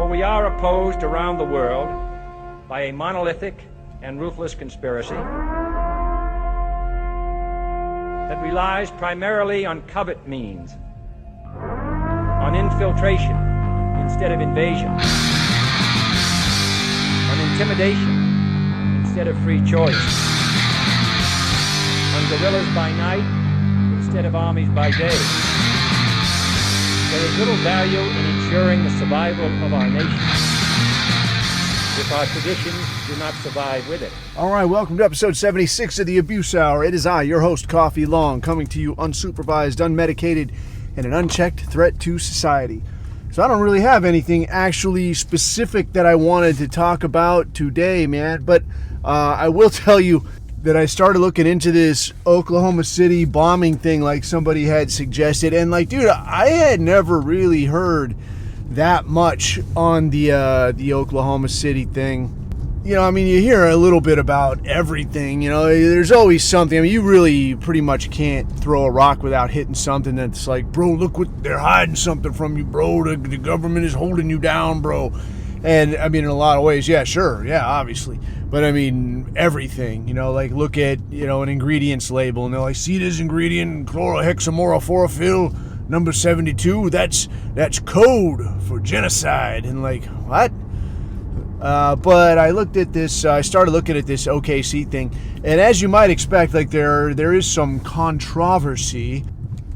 we are opposed around the world by a monolithic and ruthless conspiracy that relies primarily on covert means, on infiltration instead of invasion, on intimidation instead of free choice, on guerrillas by night instead of armies by day. There is little value in ensuring the survival of our nation if our traditions do not survive with it. All right, welcome to episode 76 of the Abuse Hour. It is I, your host, Coffee Long, coming to you unsupervised, unmedicated, and an unchecked threat to society. So I don't really have anything actually specific that I wanted to talk about today, man, but I will tell you that I started looking into this Oklahoma City bombing thing like somebody had suggested, and like, dude, I had never really heard that much on the Oklahoma City thing. You know, I mean, you hear a little bit about everything, you know, there's always something. I mean, you really pretty much can't throw a rock without hitting something that's like, bro, look what, they're hiding something from you, bro, the government is holding you down, bro. And I mean, in a lot of ways, yeah, sure, yeah, obviously. But I mean, everything, you know, like look at, you know, an ingredients label and they're like, see this ingredient, chlorhexamoraphorophyll, number 72, that's code for genocide. And like, what? But I looked at this, I started looking at this OKC thing. And as you might expect, like there is some controversy.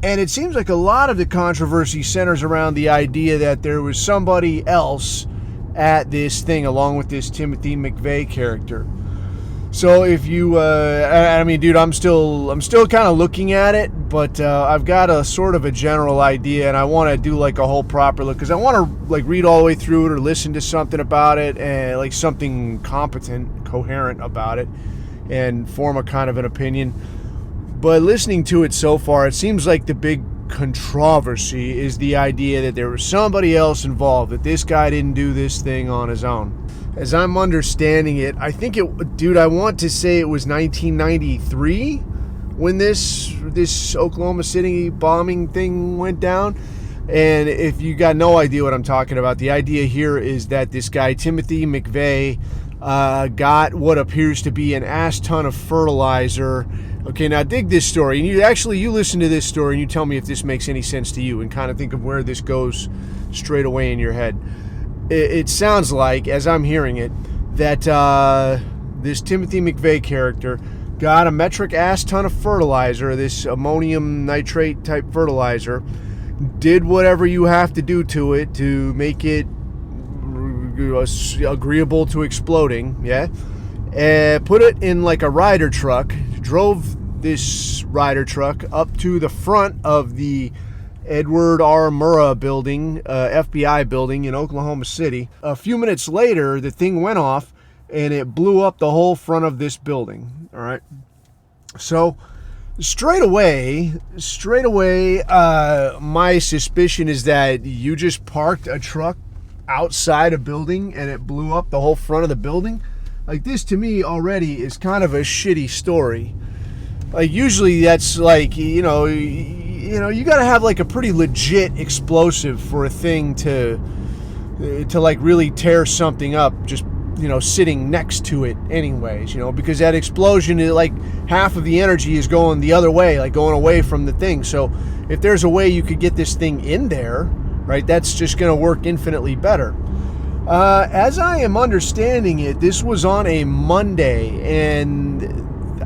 And it seems like a lot of the controversy centers around the idea that there was somebody else at this thing along with this Timothy McVeigh character. So if you I mean, dude, I'm still kind of looking at it, but I've got a sort of a general idea, and I want to do like a whole proper look because I want to like read all the way through it or listen to something about it and like something competent, coherent about it, and form a kind of an opinion. But listening to it so far, it seems like the big controversy is the idea that there was somebody else involved, that this guy didn't do this thing on his own. As I'm understanding it, I think it, dude, I want to say it was 1993 when this Oklahoma City bombing thing went down. And if you got no idea what I'm talking about, the idea here is that this guy, Timothy McVeigh, got what appears to be an ass ton of fertilizer. Okay, now dig this story, and you listen to this story and you tell me if this makes any sense to you and kind of think of where this goes straight away in your head. It sounds like, as I'm hearing it, that this Timothy McVeigh character got a metric ass ton of fertilizer, this ammonium nitrate type fertilizer, did whatever you have to do to it to make it agreeable to exploding, yeah, and put it in like a Ryder truck, drove this Ryder truck up to the front of the Edward R. Murrah building, FBI building in Oklahoma City. A few minutes later, the thing went off and it blew up the whole front of this building. All right. So straight away, my suspicion is that you just parked a truck outside a building and it blew up the whole front of the building. Like, this to me already is kind of a shitty story. Like, usually that's like, you know, you got to have like a pretty legit explosive for a thing to like really tear something up just, you know, sitting next to it anyways, you know, because that explosion is like half of the energy is going the other way, like going away from the thing. So if there's a way you could get this thing in there, right, that's just going to work infinitely better. As I am understanding it, this was on a Monday, and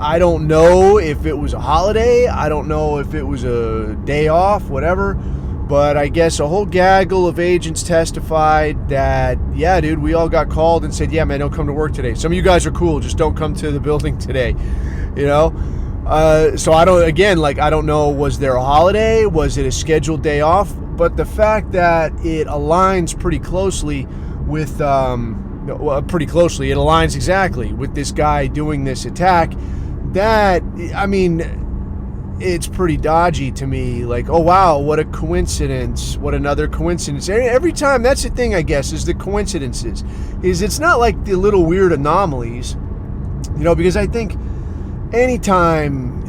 I don't know if it was a holiday, I don't know if it was a day off, whatever, but I guess a whole gaggle of agents testified that, yeah, dude, we all got called and said, yeah, man, don't come to work today. Some of you guys are cool, just don't come to the building today, you know? So I don't know, was there a holiday? Was it a scheduled day off? But the fact that it aligns pretty closely with, it aligns exactly with this guy doing this attack, that, I mean, it's pretty dodgy to me. Like, oh wow, what a coincidence, what another coincidence. Every time, that's the thing, I guess, is the coincidences. Is it's not like the little weird anomalies, you know, because I think anytime,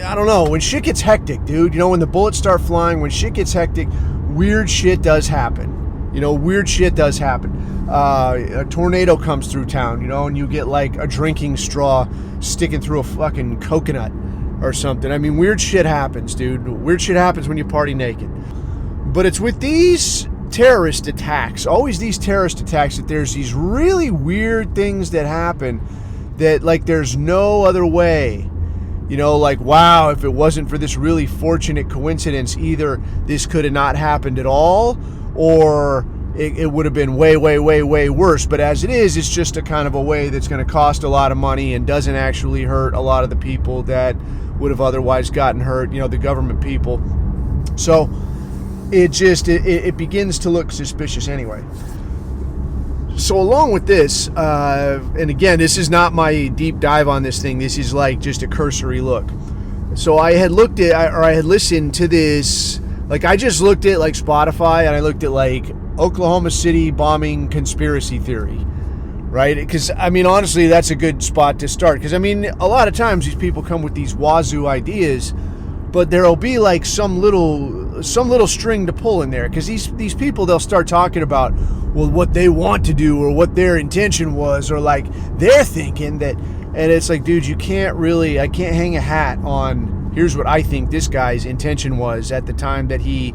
I don't know, when shit gets hectic, dude, you know, when the bullets start flying, when shit gets hectic, weird shit does happen. Weird shit does happen. A tornado comes through town, and you get like a drinking straw sticking through a fucking coconut or something. I mean, weird shit happens, dude. Weird shit happens when you party naked. But it's with these terrorist attacks, always these terrorist attacks, that there's these really weird things that happen that, like, there's no other way. Like, wow, if it wasn't for this really fortunate coincidence, either this could have not happened at all, or it would have been way, way, way, way worse. But as it is, it's just a kind of a way that's going to cost a lot of money and doesn't actually hurt a lot of the people that would have otherwise gotten hurt, the government people. So it begins to look suspicious anyway. So along with this, and again, this is not my deep dive on this thing. This is like just a cursory look. So I had listened to this. Like, I just looked at like Spotify, and I looked at like Oklahoma City bombing conspiracy theory, right? Because I mean, honestly, that's a good spot to start. Because I mean, a lot of times these people come with these wazoo ideas, but there'll be like some little string to pull in there. Because these people, they'll start talking about, well, what they want to do or what their intention was, or like they're thinking that, and it's like, dude, I can't hang a hat on, here's what I think this guy's intention was at the time that he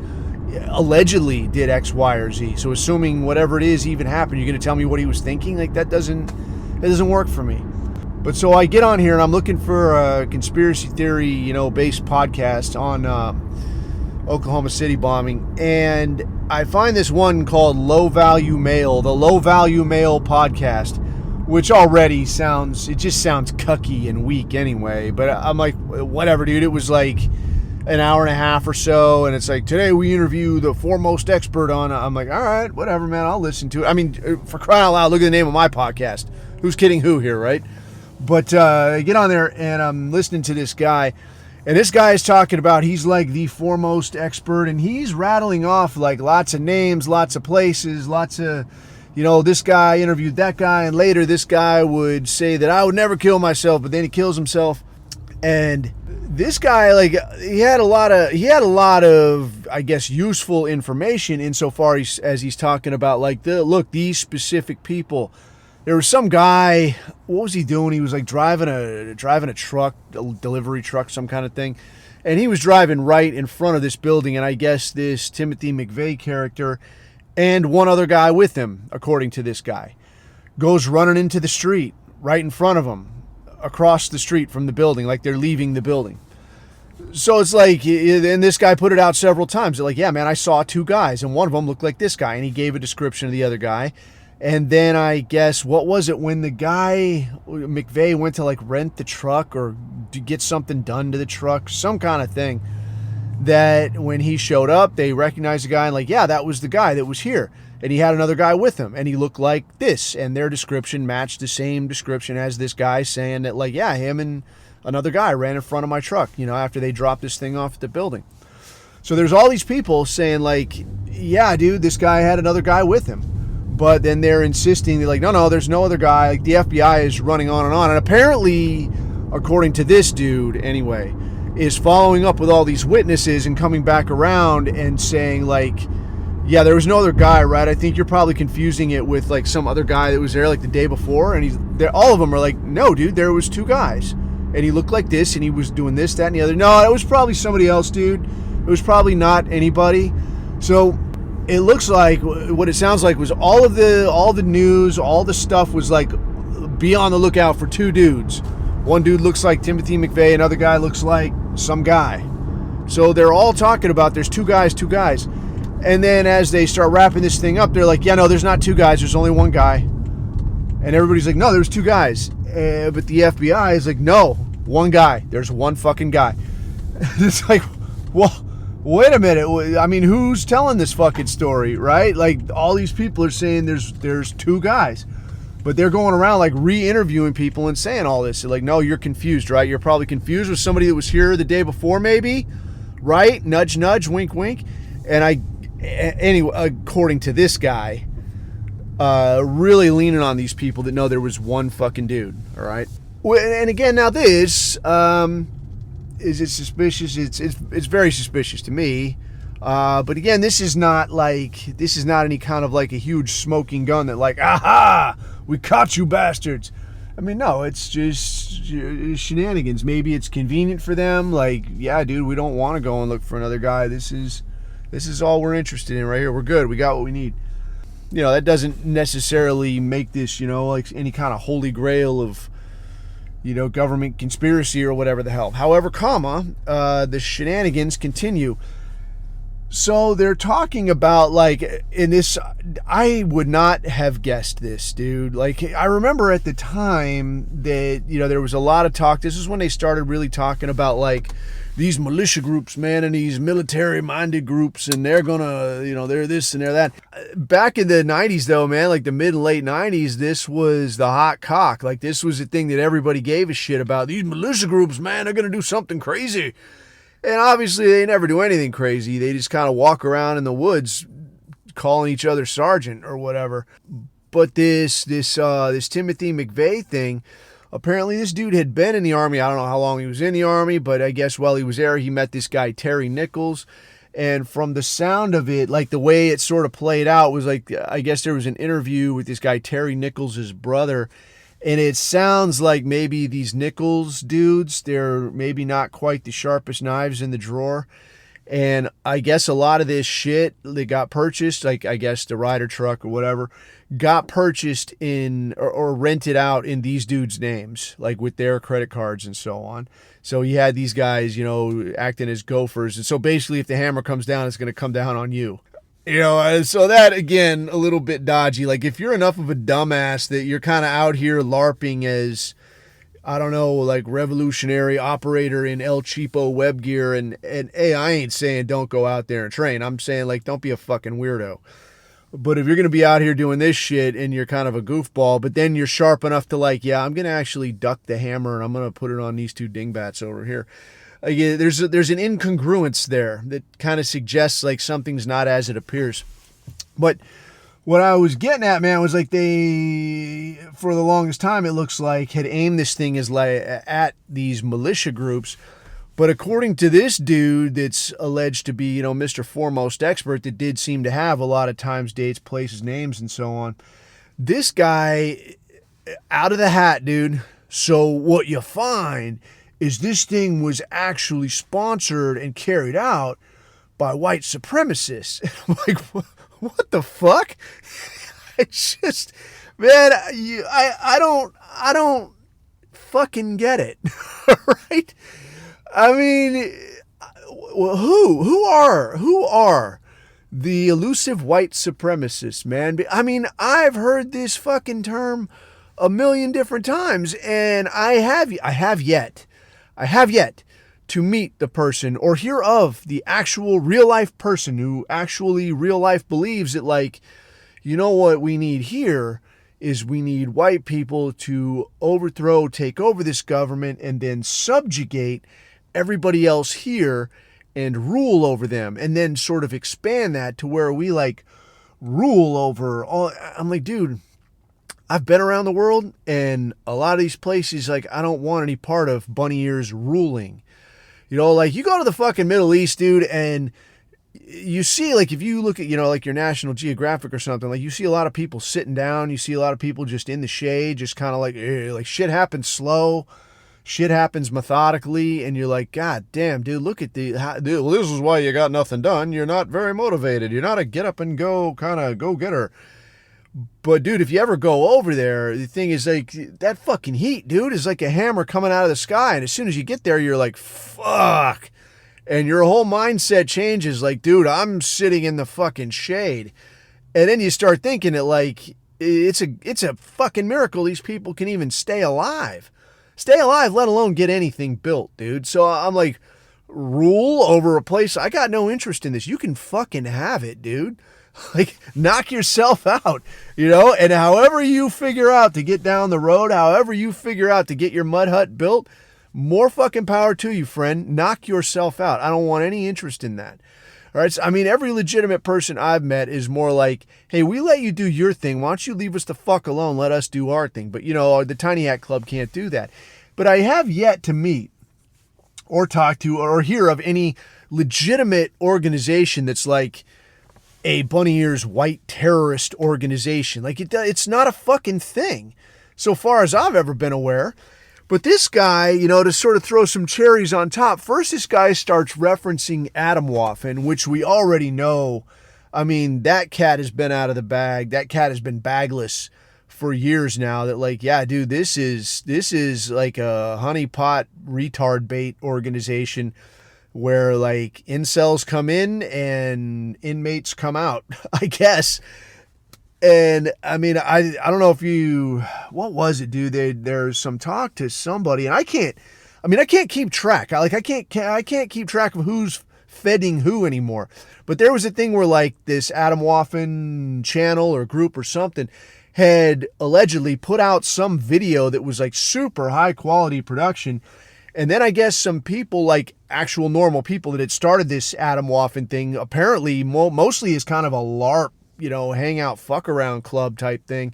allegedly did X, Y, or Z. So assuming whatever it is even happened, you're going to tell me what he was thinking? Like, that doesn't work for me. But so I get on here and I'm looking for a conspiracy theory, based podcast on Oklahoma City bombing, and I find this one called Low Value Mail, the Low Value Mail podcast, which already sounds cucky and weak anyway. But I'm like, whatever, dude. It was like an hour and a half or so, and it's like, today we interview the foremost expert on. I'm like, all right, whatever, man. I'll listen to it. I mean, for crying out loud, look at the name of my podcast. Who's kidding who here, right? But I get on there and I'm listening to this guy. And this guy is talking about, he's like the foremost expert, and he's rattling off like lots of names, lots of places, lots of, this guy interviewed that guy, and later this guy would say that I would never kill myself, but then he kills himself. And this guy, like, he had a lot of, I guess, useful information insofar as he's talking about, like, these specific people. There was some guy, what was he doing? He was like driving a truck, a delivery truck, some kind of thing. And he was driving right in front of this building. And I guess this Timothy McVeigh character and one other guy with him, according to this guy, goes running into the street right in front of him, across the street from the building, like they're leaving the building. So it's like, and this guy put it out several times. They're like, yeah, man, I saw two guys, and one of them looked like this guy. And he gave a description of the other guy. And then I guess, what was it, when the guy, McVeigh, went to like rent the truck or to get something done to the truck, some kind of thing, that when he showed up, they recognized the guy and like, yeah, that was the guy that was here. And he had another guy with him and he looked like this. And their description matched the same description as this guy, saying that like, yeah, him and another guy ran in front of my truck, after they dropped this thing off at the building. So there's all these people saying like, yeah, dude, this guy had another guy with him. But then they're insisting, they're like, no, there's no other guy. Like, the FBI is running on and on. And apparently, according to this dude anyway, is following up with all these witnesses and coming back around and saying like, yeah, there was no other guy, right? I think you're probably confusing it with like some other guy that was there like the day before. And all of them are like, no, dude, there was two guys. And he looked like this and he was doing this, that, and the other. No, it was probably somebody else, dude. It was probably not anybody. So it looks like, what it sounds like was all the news, all the stuff was like, be on the lookout for two dudes. One dude looks like Timothy McVeigh, another guy looks like some guy. So they're all talking about there's two guys. And then as they start wrapping this thing up, they're like, yeah, no, there's not two guys, there's only one guy. And everybody's like, no, there's two guys. But the FBI is like, no, one guy. There's one fucking guy. It's like, well, wait a minute. I mean, who's telling this fucking story, right? Like, all these people are saying there's two guys. But they're going around, like, re-interviewing people and saying all this. They're like, no, you're confused, right? You're probably confused with somebody that was here the day before, maybe, right? Nudge, nudge, wink, wink. And anyway, according to this guy, really leaning on these people that know there was one fucking dude, all right? And again, now this, is it suspicious? It's very suspicious to me. But again, this is not any kind of like a huge smoking gun that like, aha, we caught you bastards. I mean, no, it's just shenanigans. Maybe it's convenient for them. Like, yeah, dude, we don't want to go and look for another guy. This is all we're interested in right here. We're good. We got what we need. That doesn't necessarily make this, like any kind of holy grail of, government conspiracy or whatever the hell. However, the shenanigans continue. So they're talking about, like, in this, I would not have guessed this, dude. Like, I remember at the time that, there was a lot of talk. This is when they started really talking about, like, these militia groups, man, and these military-minded groups, and they're gonna, they're this and they're that. Back in the 90s, though, man, like the mid and late 90s, this was the hot cock. Like, this was the thing that everybody gave a shit about. These militia groups, man, they're gonna do something crazy. And obviously, they never do anything crazy. They just kind of walk around in the woods calling each other sergeant or whatever. But this Timothy McVeigh thing, apparently this dude had been in the Army. I don't know how long he was in the Army, but I guess while he was there, he met this guy, Terry Nichols. And from the sound of it, like the way it sort of played out was like, I guess there was an interview with this guy, Terry Nichols' brother. And it sounds like maybe these Nichols dudes, they're maybe not quite the sharpest knives in the drawer. And I guess a lot of this shit that got purchased, like I guess the Ryder truck or whatever, got purchased in or rented out in these dudes' names, like with their credit cards and so on. So you had these guys, acting as gophers. And so basically if the hammer comes down, it's going to come down on you. So that, again, a little bit dodgy. Like, if you're enough of a dumbass that you're kind of out here LARPing as, I don't know, like revolutionary operator in El Cheapo web gear, and hey, I ain't saying don't go out there and train. I'm saying, like, don't be a fucking weirdo. But if you're going to be out here doing this shit and you're kind of a goofball, but then you're sharp enough to, like, yeah, I'm going to actually duck the hammer and I'm going to put it on these two dingbats over here. There's an incongruence there that kind of suggests like something's not as it appears. But what I was getting at, man, was like they, for the longest time, it looks like had aimed this thing as like at these militia groups. But according to this dude that's alleged to be, Mr. Foremost Expert, that did seem to have a lot of times, dates, places, names, and so on. This guy, out of the hat, dude. So what you find is this thing was actually sponsored and carried out by white supremacists. I'm like, what the fuck? It's just, man, I don't fucking get it, right? I mean, who are the elusive white supremacists, man? I mean, I've heard this fucking term a million different times, and I have yet to meet the person or hear of the actual real life person who actually real life believes that, like, what we need here is we need white people to take over this government and then subjugate everybody else here and rule over them, and then sort of expand that to where we like rule over all. I'm like, dude, I've been around the world, and a lot of these places, like, I don't want any part of bunny ears ruling. Like, you go to the fucking Middle East, dude, and you see, like, if you look at, like your National Geographic or something, like, you see a lot of people sitting down, you see a lot of people just in the shade, just kind of like shit happens slow, shit happens methodically, and you're like, God damn, dude, look at dude, well, this is why you got nothing done. You're not very motivated. You're not a get up and go kind of go-getter. But, dude, if you ever go over there, the thing is, like, that fucking heat, dude, is like a hammer coming out of the sky. And as soon as you get there, you're like, fuck. And your whole mindset changes. Like, dude, I'm sitting in the fucking shade. And then you start thinking that, like, it's a fucking miracle these people can even stay alive. Stay alive, let alone get anything built, dude. So I'm like, rule over a place. I got no interest in this. You can fucking have it, dude. Like, knock yourself out, and however you figure out to get down the road, however you figure out to get your mud hut built, more fucking power to you, friend. Knock yourself out. I don't want any interest in that. All right. So, I mean, every legitimate person I've met is more like, hey, we let you do your thing. Why don't you leave us the fuck alone? Let us do our thing. But, the Tiny Hat Club can't do that. But I have yet to meet or talk to or hear of any legitimate organization that's like a bunny ears white terrorist organization. Like it's not a fucking thing so far as I've ever been aware. But this guy, you know, to sort of throw some cherries on top, first this guy starts referencing Atomwaffen, which we already know. I mean, that cat has been out of the bag. That cat has been bagless for years now. That like, yeah, dude, this is like a honeypot retard bait organization where like incels come in and inmates come out, I guess. And I mean, I don't know if what was it, dude? There's some talk to somebody, and I can't keep track. I can't keep track of who's feeding who anymore. But there was a thing where like this Atomwaffen channel or group or something had allegedly put out some video that was like super high quality production. And then I guess some people, like actual normal people that had started this Atomwaffen thing, apparently mostly is kind of a LARP, you know, hangout, fuck around club type thing.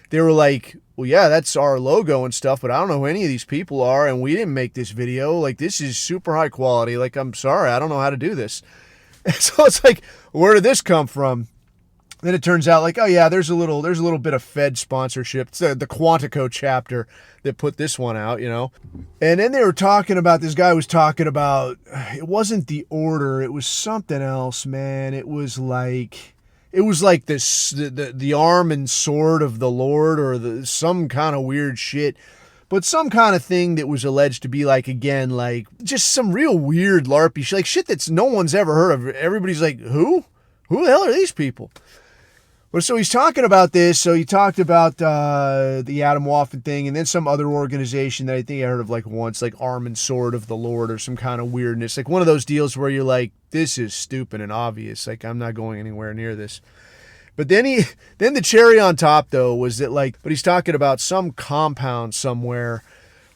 They were like, well, yeah, that's our logo and stuff, but I don't know who any of these people are, and we didn't make this video. Like, this is super high quality. Like, I'm sorry, I don't know how to do this. And so it's like, where did this come from? Then it turns out like, oh yeah, there's a little bit of Fed sponsorship. It's the Quantico chapter that put this one out, you know. And then they were talking about, this guy was talking about, it wasn't the order, it was something else, man. It was like this the arm and sword of the Lord, or some kind of weird shit. But some kind of thing that was alleged to be like, again, like just some real weird LARPy shit, like shit that's no one's ever heard of. Everybody's like, who the hell are these people? Well, so he's talking about this. So he talked about the Atomwaffen thing, and then some other organization that I think I heard of like once, like Arm and Sword of the Lord, or some kind of weirdness. Like one of those deals where you're like, this is stupid and obvious. Like, I'm not going anywhere near this. But then the cherry on top though was that like, but he's talking about some compound somewhere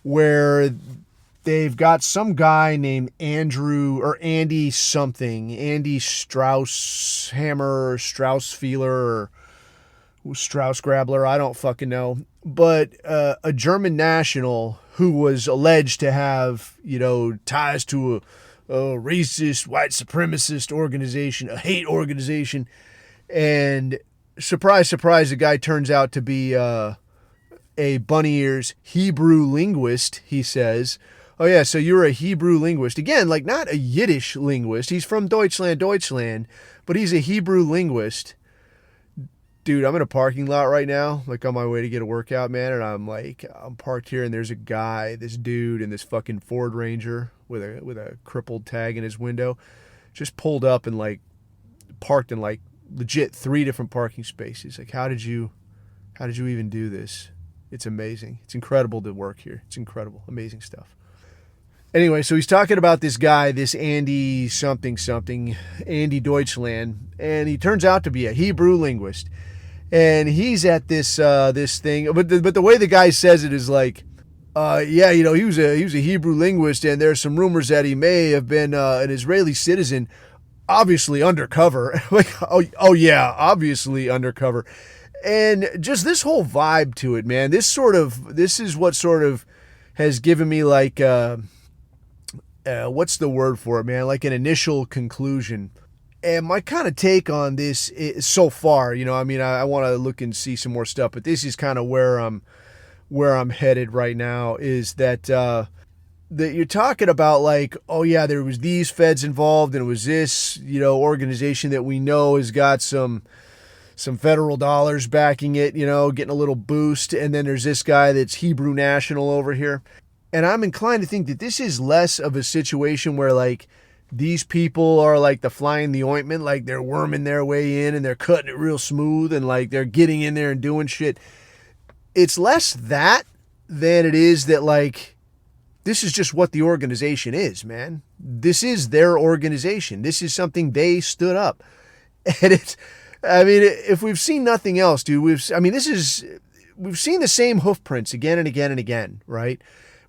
where they've got some guy named Andrew or Andy something, Andy Strausshammer or Straussfehler or Straussgrabler, I don't fucking know. But a German national who was alleged to have, you know, ties to a racist, white supremacist organization, a hate organization. And surprise, surprise, the guy turns out to be a bunny ears Hebrew linguist, he says. Oh yeah, so you're a Hebrew linguist. Again, like not a Yiddish linguist. He's from Deutschland, but he's a Hebrew linguist. Dude, I'm in a parking lot right now, like on my way to get a workout, man, and I'm parked here, and there's a guy, this dude in this fucking Ford Ranger with a crippled tag in his window, just pulled up and like parked in like legit 3 different parking spaces. Like, how did you even do this? It's amazing. It's incredible to work here. It's incredible. Amazing stuff. Anyway, so he's talking about this guy, this Andy something, Andy Deutschland, and he turns out to be a Hebrew linguist. And he's at this thing, but the way the guy says it is like, yeah, you know, he was a Hebrew linguist, and there's some rumors that he may have been an Israeli citizen, obviously undercover. Like, oh yeah, obviously undercover. And just this whole vibe to it, man. This is what sort of has given me like, what's the word for it, man? Like an initial conclusion. And my kind of take on this is, so far, you know, I mean, I want to look and see some more stuff, but this is kind of where I'm headed right now, is that that you're talking about like, oh yeah, there was these feds involved, and it was this, you know, organization that we know has got some federal dollars backing it, you know, getting a little boost, and then there's this guy that's Hebrew national over here. And I'm inclined to think that this is less of a situation where like these people are like the fly in the ointment, like they're worming their way in and they're cutting it real smooth and like they're getting in there and doing shit. It's less that than it is that like, this is just what the organization is, man. This is their organization. This is something they stood up. And I mean, if we've seen nothing else, dude, we've seen the same hoof prints again and again and again, right?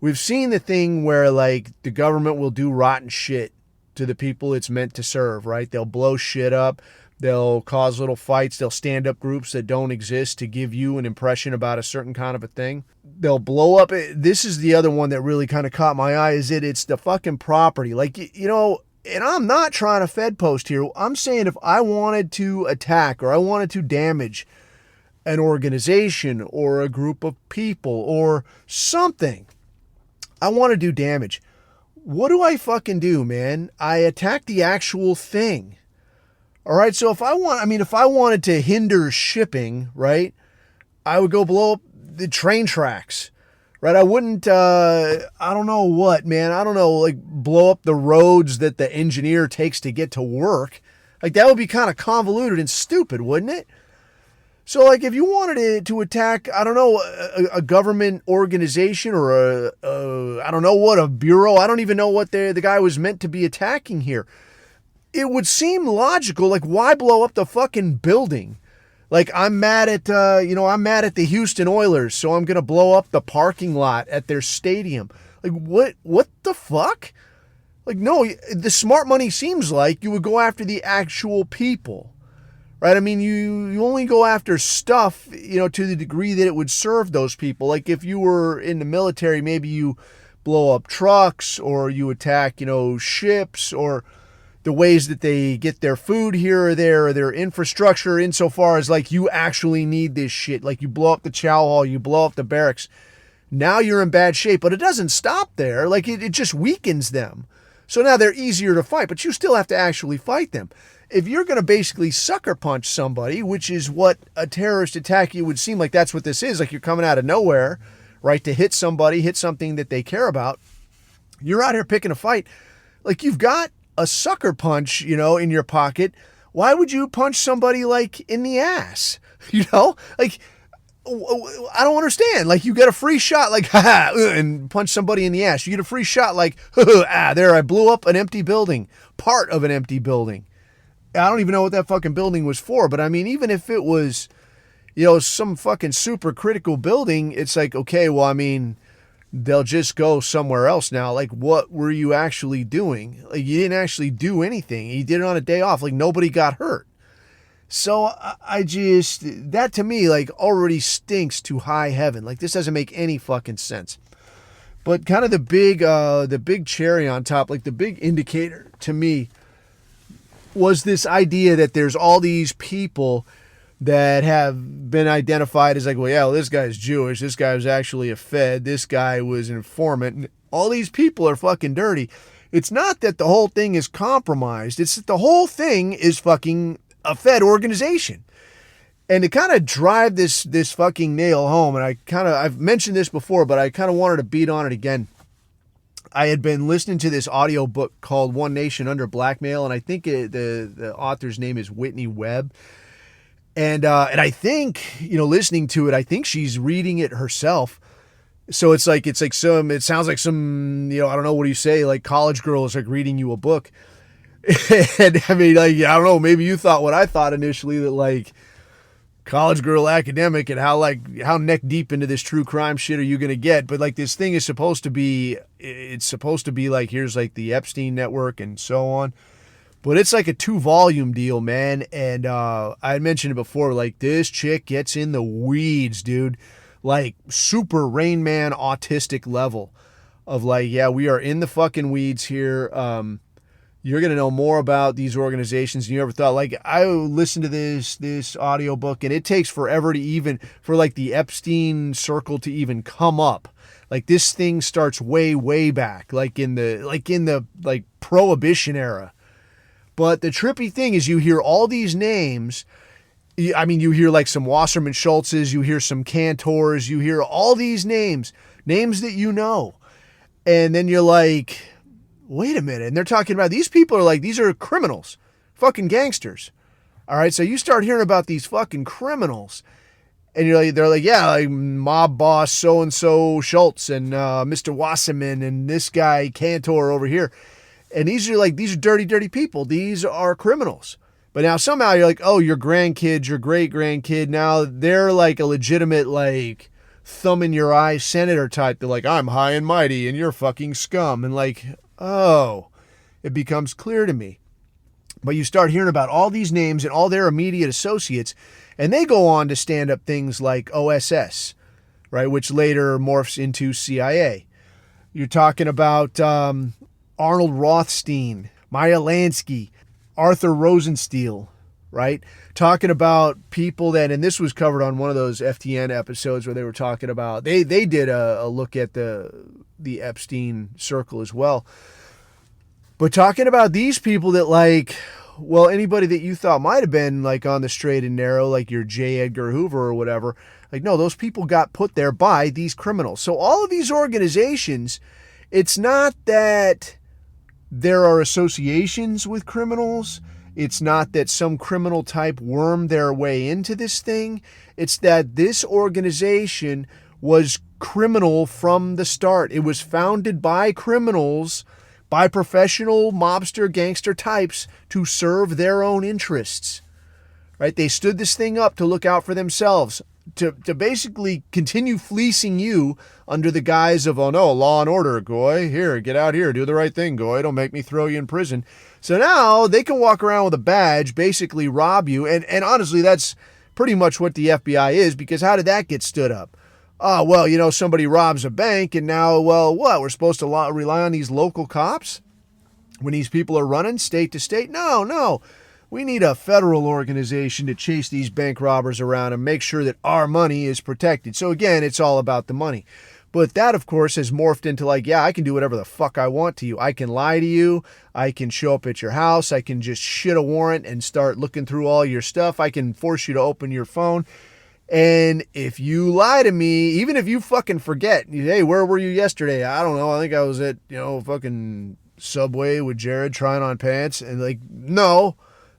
We've seen the thing where like the government will do rotten shit to the people it's meant to serve, right? They'll blow shit up. They'll cause little fights. They'll stand up groups that don't exist to give you an impression about a certain kind of a thing. They'll blow up. This is the other one that really kind of caught my eye, is that it's the fucking property. Like, you know, and I'm not trying to Fed post here. I'm saying if I wanted to attack or I wanted to damage an organization or a group of people or something, I want to do damage. What do I fucking do, man? I attack the actual thing. All right, so if I wanted to hinder shipping, right, I would go blow up the train tracks, right? I wouldn't, I don't know what, man. I don't know, like blow up the roads that the engineer takes to get to work. Like that would be kind of convoluted and stupid, wouldn't it? So like if you wanted to attack, I don't know, a government organization or I don't know what, a bureau. I don't even know what the guy was meant to be attacking here. It would seem logical, like why blow up the fucking building? Like I'm mad at, I'm mad at the Houston Oilers, so I'm going to blow up the parking lot at their stadium. Like what the fuck? Like no, the smart money seems like you would go after the actual people, right? I mean, you only go after stuff, to the degree that it would serve those people. Like if you were in the military, maybe you blow up trucks or you attack, ships or the ways that they get their food here or there, or their infrastructure, insofar as like you actually need this shit. Like you blow up the chow hall, you blow up the barracks. Now you're in bad shape, but it doesn't stop there. Like it just weakens them. So now they're easier to fight, but you still have to actually fight them. If you're going to basically sucker punch somebody, which is what a terrorist attack, you would seem like that's what this is. Like you're coming out of nowhere, right, to hit somebody, hit something that they care about. You're out here picking a fight. Like you've got a sucker punch, in your pocket. Why would you punch somebody like in the ass? Like I don't understand. Like you get a free shot, like and punch somebody in the ass. You get a free shot, like there I blew up an empty building, part of an empty building. I don't even know what that fucking building was for, but I mean, even if it was, some fucking super critical building, it's like, okay, well, I mean, they'll just go somewhere else now. Like, what were you actually doing? Like, you didn't actually do anything. You did it on a day off. Like, nobody got hurt. So that to me, like, already stinks to high heaven. Like, this doesn't make any fucking sense. But kind of the big cherry on top, like the big indicator to me was this idea that there's all these people that have been identified as like, well, yeah, well, this guy's Jewish. This guy was actually a Fed. This guy was an informant. And all these people are fucking dirty. It's not that the whole thing is compromised. It's that the whole thing is fucking a Fed organization. And to kind of drive this fucking nail home, and I've mentioned this before, but I kind of wanted to beat on it again. I had been listening to this audio book called One Nation Under Blackmail, and I think the author's name is Whitney Webb. And I think, listening to it, I think she's reading it herself. So it sounds like some, I don't know, what do you say? Like college girl is like reading you a book. And I mean, like, I don't know, maybe you thought what I thought initially, that like college girl academic and how neck deep into this true crime shit are you going to get? But like this thing is supposed to be like, here's like the Epstein network and so on. But it's like a 2-volume deal, man. And I had mentioned it before, like this chick gets in the weeds, dude. Like super Rain Man autistic level of like, yeah, we are in the fucking weeds here. You're going to know more about these organizations than you ever thought. Like I listened to this audiobook and it takes forever for like the Epstein circle to even come up. Like this thing starts way, way back, like in the Prohibition era. But the trippy thing is you hear all these names. I mean, you hear like some Wasserman Schultzes, you hear some Cantors, you hear all these names that you know. And then you're like, wait a minute. And they're talking about, these people are like, these are criminals, fucking gangsters. All right. So you start hearing about these fucking criminals and they're like, yeah, like mob boss so-and-so Schultz and Mr. Wasserman and this guy Cantor over here. And these are dirty, dirty people. These are criminals. But now somehow you're like, oh, your grandkids, your great-grandkid, now they're like a legitimate, like, thumb in your eye senator type. They're like, I'm high and mighty and you're fucking scum. And like, oh, it becomes clear to me. But you start hearing about all these names and all their immediate associates, and they go on to stand up things like OSS, right, which later morphs into CIA. You're talking about Arnold Rothstein, Meyer Lansky, Arthur Rosenstiel, right? Talking about people that, and this was covered on one of those FTN episodes where they were talking about, they did a look at the Epstein circle as well. But talking about these people that, like, well, anybody that you thought might have been like on the straight and narrow, like your J. Edgar Hoover or whatever, like, no, those people got put there by these criminals. So all of these organizations, it's not that there are associations with criminals. It's not that some criminal type wormed their way into this thing. It's that this organization was criminal from the start. It was founded by criminals, by professional mobster gangster types to serve their own interests, right? They stood this thing up to look out for themselves, to basically continue fleecing you under the guise of, oh no, law and order, Goy, here, get out here, do the right thing, Goy, don't make me throw you in prison. So now they can walk around with a badge, basically rob you, and honestly, that's pretty much what the FBI is, because how did that get stood up? Oh, well, you know, somebody robs a bank, and now, well, what, we're supposed to rely on these local cops when these people are running state to state? No. We need a federal organization to chase these bank robbers around and make sure that our money is protected. So again, it's all about the money. But that, of course, has morphed into like, yeah, I can do whatever the fuck I want to you. I can lie to you. I can show up at your house. I can just shit a warrant and start looking through all your stuff. I can force you to open your phone. And if you lie to me, even if you fucking forget, hey, where were you yesterday? I don't know. I think I was at, fucking Subway with Jared trying on pants. And like, no,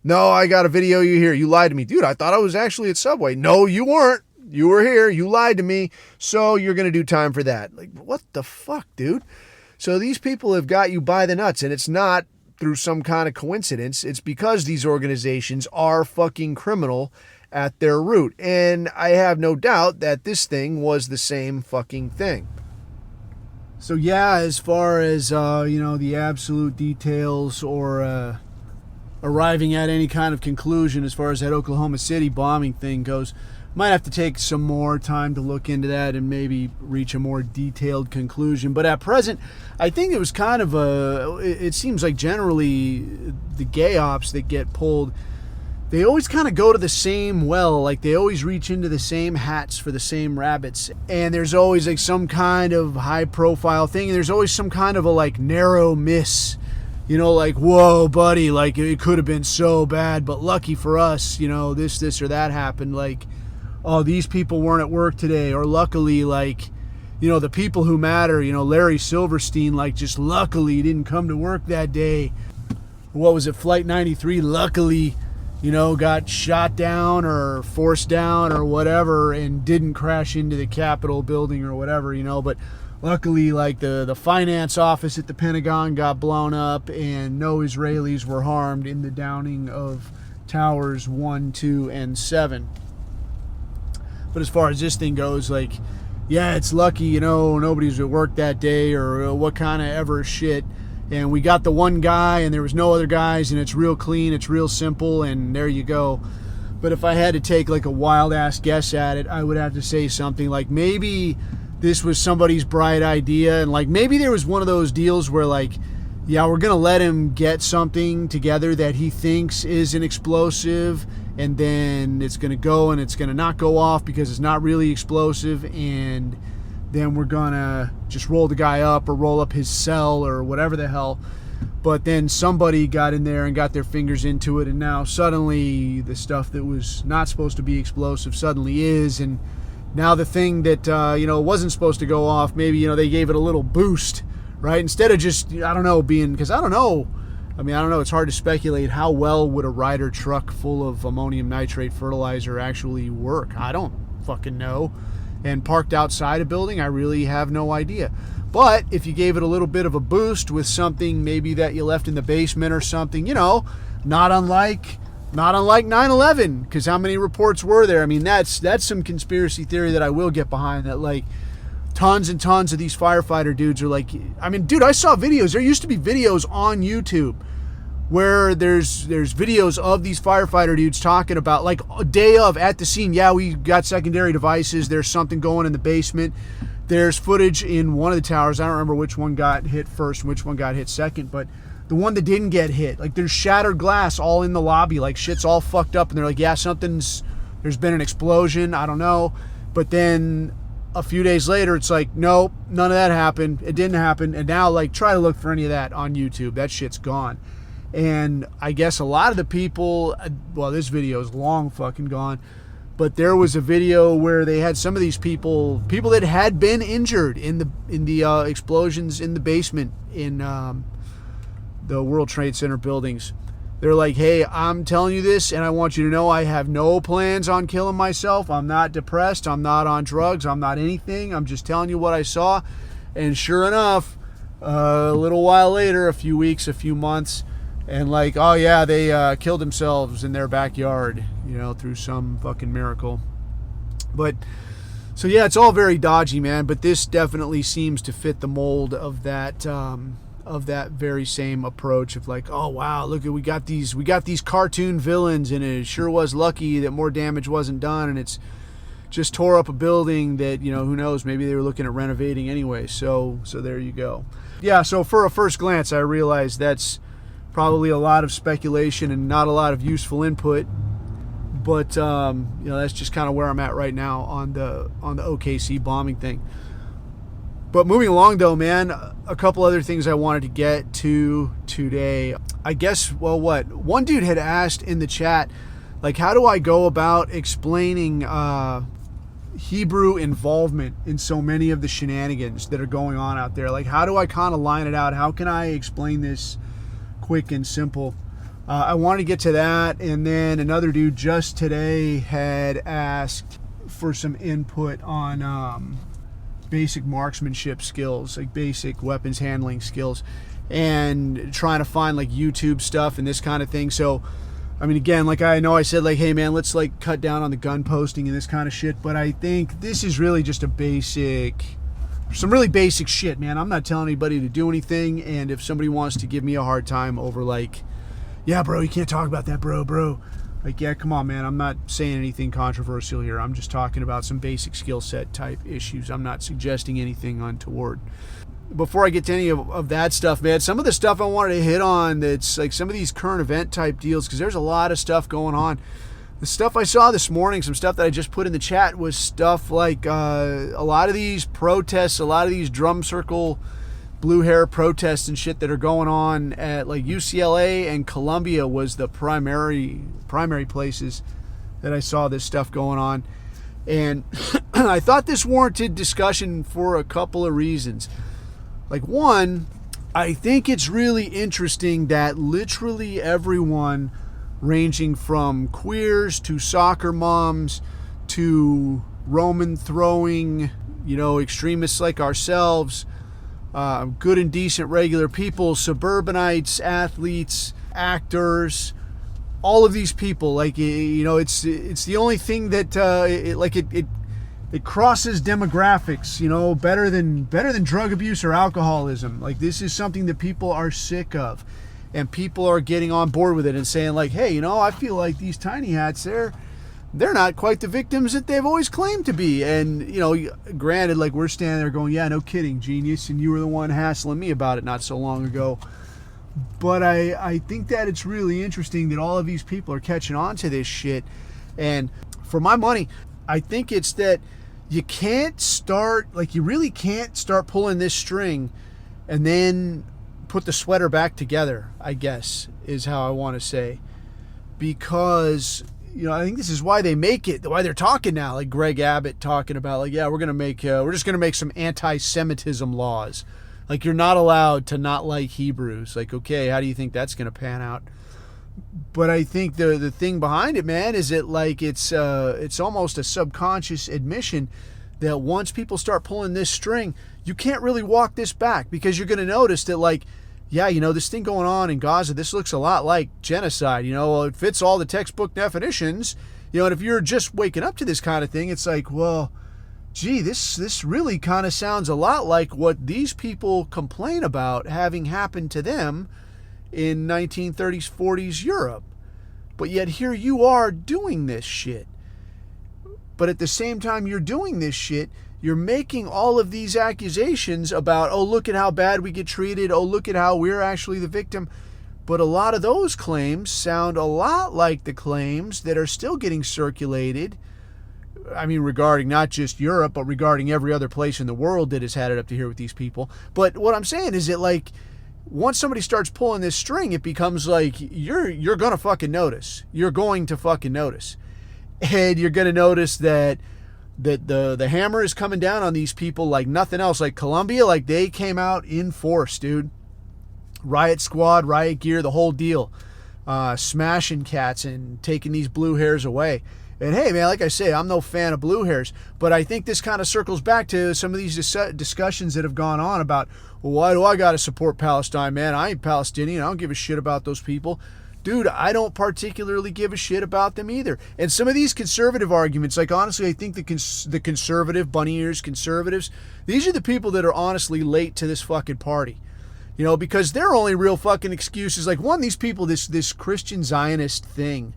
I got a video you here. You lied to me. Dude, I thought I was actually at Subway. No, you weren't. You were here. You lied to me. So you're going to do time for that. Like, what the fuck, dude? So these people have got you by the nuts, and it's not through some kind of coincidence. It's because these organizations are fucking criminal at their root. And I have no doubt that this thing was the same fucking thing. So yeah, as far as, the absolute details or arriving at any kind of conclusion as far as that Oklahoma City bombing thing goes, might have to take some more time to look into that and maybe reach a more detailed conclusion. But at present, I think it was kind of it seems like generally the Ghey Ops that get pulled, they always kind of go to the same well. Like they always reach into the same hats for the same rabbits. And there's always like some kind of high profile thing. And there's always some kind of a like narrow miss. Like, whoa, buddy, like it could have been so bad, but lucky for us, this or that happened. Like, oh, these people weren't at work today. Or luckily, like, the people who matter, Larry Silverstein, like just luckily didn't come to work that day. What was it, Flight 93, luckily, got shot down or forced down or whatever and didn't crash into the Capitol building or whatever, but luckily, like the finance office at the Pentagon got blown up and no Israelis were harmed in the downing of towers 1, 2, and 7. But as far as this thing goes, like, yeah, it's lucky, nobody's at work that day or what kind of ever shit. And we got the one guy and there was no other guys and it's real clean, it's real simple, and there you go. But if I had to take like a wild ass guess at it, I would have to say something like maybe this was somebody's bright idea, and like maybe there was one of those deals where like, yeah, we're gonna let him get something together that he thinks is an explosive, and then it's gonna go and it's gonna not go off because it's not really explosive, and then we're gonna just roll the guy up or roll up his cell or whatever the hell. But then somebody got in there and got their fingers into it, and now suddenly the stuff that was not supposed to be explosive suddenly is, and now the thing that, wasn't supposed to go off, maybe, they gave it a little boost, right? Instead of just, I don't know, it's hard to speculate how well would a Ryder truck full of ammonium nitrate fertilizer actually work. I don't fucking know. And parked outside a building, I really have no idea. But if you gave it a little bit of a boost with something maybe that you left in the basement or something, not unlike 9/11, because how many reports were there? I mean, that's some conspiracy theory that I will get behind, that like tons and tons of these firefighter dudes are like, I mean, dude, I saw videos. There used to be videos on YouTube where there's videos of these firefighter dudes talking about, like, a day of at the scene, yeah, we got secondary devices, there's something going in the basement. There's footage in one of the towers. I don't remember which one got hit first and which one got hit second, but the one that didn't get hit, like, there's shattered glass all in the lobby, like, shit's all fucked up, and they're like, yeah, there's been an explosion, I don't know. But then a few days later, it's like, nope, none of that happened. It didn't happen. And now, like, try to look for any of that on YouTube. That shit's gone. And I guess a lot of the people, well, this video is long fucking gone, but there was a video where they had some of these people that had been injured in the explosions in the basement in the World Trade Center buildings. They're like, hey, I'm telling you this, and I want you to know I have no plans on killing myself. I'm not depressed. I'm not on drugs. I'm not anything. I'm just telling you what I saw. And sure enough, a little while later, a few weeks, a few months, and like, oh yeah, they killed themselves in their backyard, through some fucking miracle. But, so yeah, it's all very dodgy, man, but this definitely seems to fit the mold of that very same approach of like, oh wow, look, we got these cartoon villains, and it sure was lucky that more damage wasn't done, and it's just tore up a building that, who knows, maybe they were looking at renovating anyway. So there you go. Yeah, so for a first glance, I realized that's probably a lot of speculation and not a lot of useful input, but that's just kind of where I'm at right now on the OKC bombing thing. But moving along though, man, a couple other things I wanted to get to today. I guess, well, one dude had asked in the chat, like, how do I go about explaining Hebrew involvement in so many of the shenanigans that are going on out there? Like, how do I kind of line it out? How can I explain this quick and simple? I wanted to get to that, and then another dude just today had asked for some input on basic marksmanship skills, like basic weapons handling skills, and trying to find like YouTube stuff and this kind of thing. So, I mean, again, like I know I said, like, hey man, let's like cut down on the gun posting and this kind of shit, but I think this is really just some really basic shit, man. I'm not telling anybody to do anything, and if somebody wants to give me a hard time over like, yeah bro, you can't talk about that, bro, like, yeah, come on, man. I'm not saying anything controversial here. I'm just talking about some basic skill set type issues. I'm not suggesting anything untoward. Before I get to any of that stuff, man, some of the stuff I wanted to hit on, that's like some of these current event type deals, because there's a lot of stuff going on. The stuff I saw this morning, some stuff that I just put in the chat, was stuff like a lot of these protests, a lot of these drum circle blue hair protests and shit that are going on at like UCLA and Columbia was the primary places that I saw this stuff going on. And I thought this warranted discussion for a couple of reasons. Like, one, I think it's really interesting that literally everyone, ranging from queers to soccer moms to Roman throwing, extremists like ourselves, good and decent regular people, suburbanites, athletes, actors, all of these people, like, it's the only thing that it crosses demographics, better than drug abuse or alcoholism. Like, this is something that people are sick of, and people are getting on board with it and saying like, hey, I feel like these tiny hats, they're not quite the victims that they've always claimed to be. And, granted, like, we're standing there going, yeah, no kidding, genius, and you were the one hassling me about it not so long ago. But I think that it's really interesting that all of these people are catching on to this shit. And for my money, I think it's that you really can't start pulling this string and then put the sweater back together, I guess, is how I want to say. Because, I think this is why they make it, why they're talking now, like Greg Abbott talking about, like, yeah, we're just going to make some anti-Semitism laws. Like, you're not allowed to not like Hebrews. Like, okay, how do you think that's going to pan out? But I think the thing behind it, man, is that, like, it's almost a subconscious admission that once people start pulling this string, you can't really walk this back, because you're going to notice that, like, yeah, this thing going on in Gaza, this looks a lot like genocide. It fits all the textbook definitions. And if you're just waking up to this kind of thing, it's like, well, gee, this really kind of sounds a lot like what these people complain about having happened to them in 1930s, 40s Europe. But yet here you are doing this shit. But at the same time you're doing this shit, you're making all of these accusations about, oh, look at how bad we get treated. Oh, look at how we're actually the victim. But a lot of those claims sound a lot like the claims that are still getting circulated. I mean, regarding not just Europe, but regarding every other place in the world that has had it up to here with these people. But what I'm saying is that, like, once somebody starts pulling this string, it becomes like you're going to fucking notice. You're going to fucking notice. And you're going to notice that the hammer is coming down on these people like nothing else. Like Colombia, like they came out in force, dude. Riot squad, riot gear, the whole deal. Smashing cats and taking these blue hairs away. And hey, man, like I say, I'm no fan of blue hairs, but I think this kind of circles back to some of these discussions that have gone on about, well, why do I got to support Palestine, man? I ain't Palestinian. I don't give a shit about those people. Dude, I don't particularly give a shit about them either. And some of these conservative arguments, like honestly, I think the conservative, bunny ears conservatives, these are the people that are honestly late to this fucking party. You know, because their only real fucking excuse is like, one, these people, this Christian Zionist thing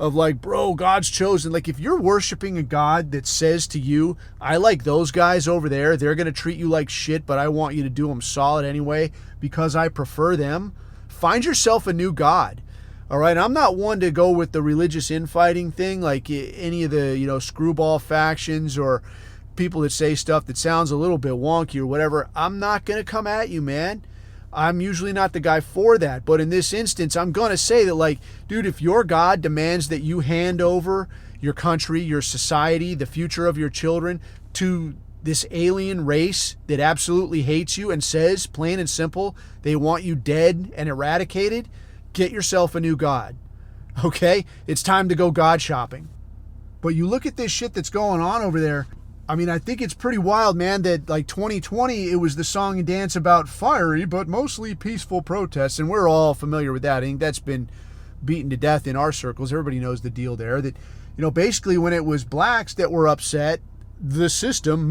of like, bro, God's chosen. Like, if you're worshiping a God that says to you, I like those guys over there, they're going to treat you like shit, but I want you to do them solid anyway because I prefer them, find yourself a new God. All right, I'm not one to go with the religious infighting thing, like any of the, you know, screwball factions or people that say stuff that sounds a little bit wonky or whatever. I'm not going to come at you, man. I'm usually not the guy for that. But in this instance, I'm going to say that, like, dude, if your God demands that you hand over your country, your society, the future of your children to this alien race that absolutely hates you and says, plain and simple, they want you dead and eradicated, get yourself a new God. Okay? It's time to go God shopping. But you look at this shit that's going on over there. I mean, I think it's pretty wild, man, that like 2020, it was the song and dance about fiery, but mostly peaceful protests. And we're all familiar with that. I think that's been beaten to death in our circles. Everybody knows the deal there. That, you know, basically when it was blacks that were upset, the system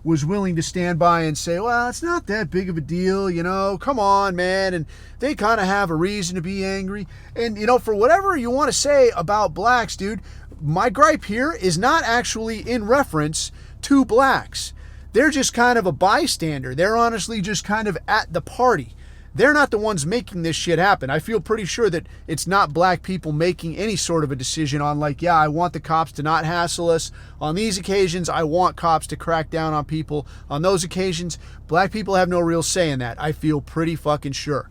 was willing to stand by and say, well, it's not that big of a deal, you know, come on, man. And they kind of have a reason to be angry. And, you know, for whatever you want to say about blacks, dude, my gripe here is not actually in reference to blacks. They're just kind of a bystander. They're honestly just kind of at the party. They're not the ones making this shit happen. I feel pretty sure that it's not black people making any sort of a decision on like, yeah, I want the cops to not hassle us. On these occasions, I want cops to crack down on people. On those occasions, black people have no real say in that. I feel pretty fucking sure.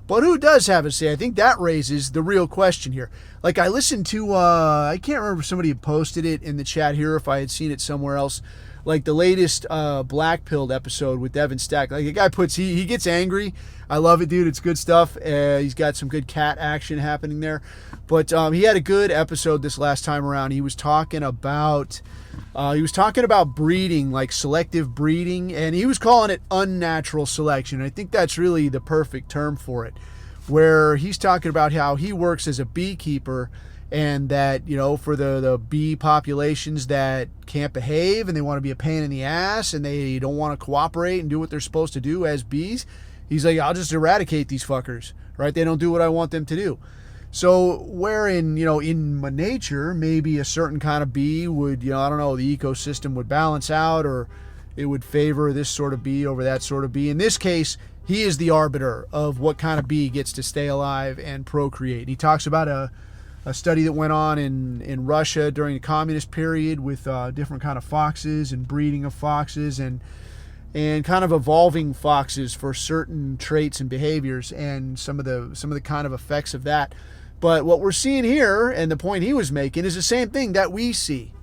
But who does have a say? I think that raises the real question here. Like, I listened to, I can't remember if somebody had posted it in the chat here, if I had seen it somewhere else, like the latest Black Pilled episode with Devin Stack. Like, the guy he gets angry. I love it, dude. It's good stuff. He's got some good cat action happening there. But he had a good episode this last time around. He was talking about breeding, like selective breeding, and he was calling it unnatural selection. I think that's really the perfect term for it, where he's talking about how he works as a beekeeper and that, you know, for the bee populations that can't behave and they want to be a pain in the ass and they don't want to cooperate and do what they're supposed to do as bees, he's like, I'll just eradicate these fuckers, right? They don't do what I want them to do. So wherein, you know, in nature, maybe a certain kind of bee would, you know, I don't know, the ecosystem would balance out or it would favor this sort of bee over that sort of bee. In this case, he is the arbiter of what kind of bee gets to stay alive and procreate. He talks about a study that went on in Russia during the communist period with different kind of foxes and breeding of foxes and kind of evolving foxes for certain traits and behaviors and some of the kind of effects of that. But what we're seeing here, and the point he was making, is the same thing that we see.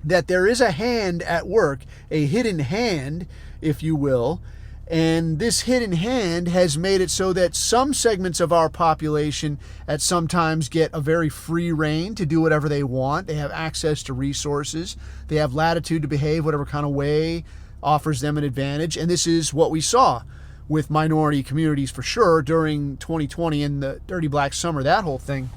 That there is a hand at work, a hidden hand, if you will, and this hidden hand has made it so that some segments of our population at some times get a very free rein to do whatever they want. They have access to resources. They have latitude to behave whatever kind of way offers them an advantage. And this is what we saw with minority communities for sure during 2020 and the Dirty Black Summer, that whole thing.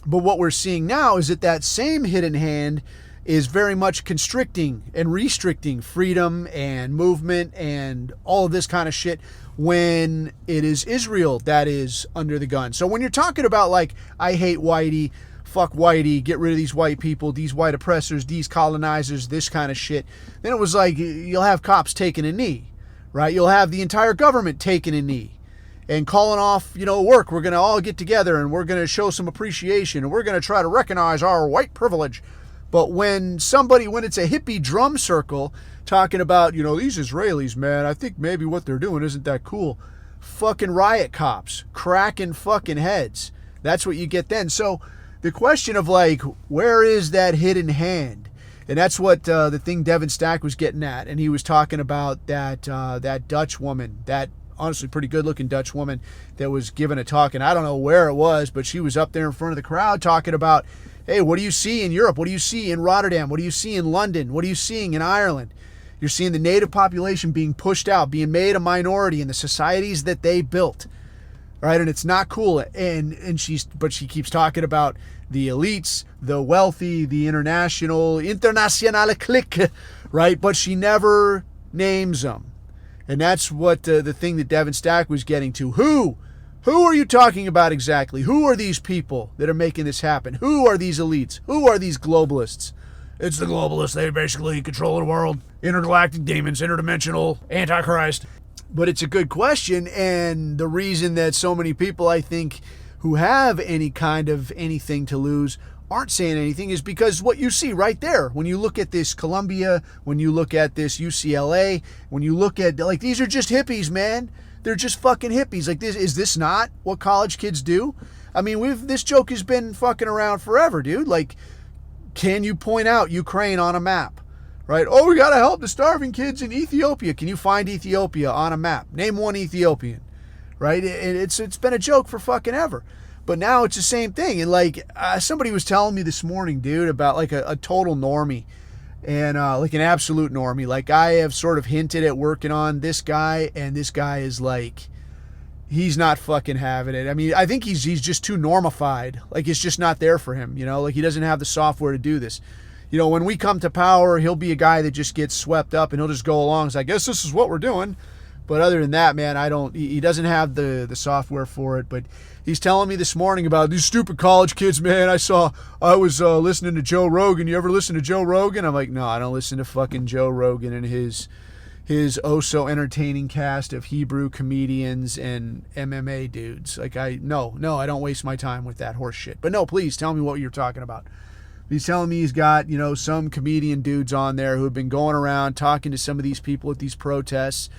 But what we're seeing now is that same hidden hand is very much constricting and restricting freedom and movement and all of this kind of shit when it is Israel that is under the gun. So when you're talking about like, I hate whitey, fuck whitey, get rid of these white people, these white oppressors, these colonizers, this kind of shit, then it was like, you'll have cops taking a knee, right? You'll have the entire government taking a knee and calling off, work. We're going to all get together and we're going to show some appreciation and we're going to try to recognize our white privilege. But when it's a hippie drum circle talking about, these Israelis, man, I think maybe what they're doing isn't that cool. Fucking riot cops, cracking fucking heads. That's what you get then. So the question of like, where is that hidden hand? And that's what the thing Devin Stack was getting at. And he was talking about that Dutch woman, that honestly pretty good looking Dutch woman that was giving a talk. And I don't know where it was, but she was up there in front of the crowd talking about, hey, what do you see in Europe? What do you see in Rotterdam? What do you see in London? What are you seeing in Ireland? You're seeing the native population being pushed out, being made a minority in the societies that they built, right? And it's not cool. But she keeps talking about the elites, the wealthy, the internationale clique, right? But she never names them. And that's what the thing that Devin Stack was getting to. Who are you talking about exactly? Who are these people that are making this happen? Who are these elites? Who are these globalists? It's the globalists. They basically control the world. Intergalactic demons, interdimensional, antichrist. But it's a good question, and the reason that so many people, I think, who have any kind of anything to lose aren't saying anything is because what you see right there, when you look at this Columbia, when you look at this UCLA, when you look at, like, these are just hippies, man. They're just fucking hippies. Like, this is this not what college kids do? I mean, this joke has been fucking around forever, dude. Like, can you point out Ukraine on a map? Right? Oh, we got to help the starving kids in Ethiopia. Can you find Ethiopia on a map? Name one Ethiopian. Right? It's been a joke for fucking ever. But now it's the same thing. And like, somebody was telling me this morning, dude, about like a total normie. And like an absolute normie. Like, I have sort of hinted at working on this guy, and this guy is like, he's not fucking having it. I mean, I think he's just too normified. Like, it's just not there for him, like he doesn't have the software to do this. When we come to power, he'll be a guy that just gets swept up and he'll just go along. So I guess this is what we're doing. But other than that, man, he doesn't have the software for it. But he's telling me this morning about these stupid college kids, man. I was listening to Joe Rogan. You ever listen to Joe Rogan? I'm like, no, I don't listen to fucking Joe Rogan and his oh so entertaining cast of Hebrew comedians and MMA dudes. Like, no, I don't waste my time with that horse shit. But no, please tell me what you're talking about. He's telling me he's got, some comedian dudes on there who have been going around talking to some of these people at these protests,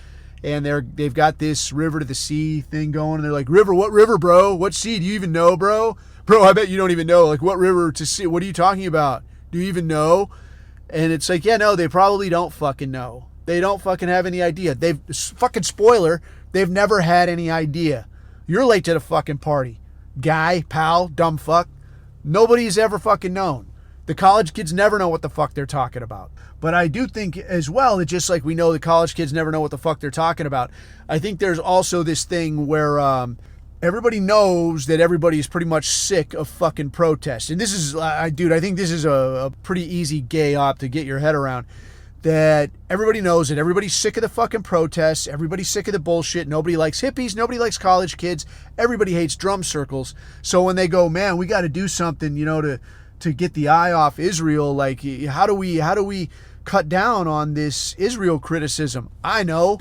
and they've got this river to the sea thing going, and they're like, river, what river, bro? What sea? Do you even know, bro? Bro, I bet you don't even know. Like, what river to sea? What are you talking about? Do you even know? And it's like, yeah, no, they probably don't fucking know. They don't fucking have any idea. Fucking spoiler, they've never had any idea. You're late to the fucking party. Guy, pal, dumb fuck. Nobody's ever fucking known. The college kids never know what the fuck they're talking about. But I do think as well that just like we know the college kids never know what the fuck they're talking about, I think there's also this thing where everybody knows that everybody is pretty much sick of fucking protests. And this is, dude, I think this is a pretty easy gay op to get your head around. That everybody knows that everybody's sick of the fucking protests. Everybody's sick of the bullshit. Nobody likes hippies. Nobody likes college kids. Everybody hates drum circles. So when they go, man, we got to do something, to get the eye off Israel. Like, how do we cut down on this Israel criticism? I know.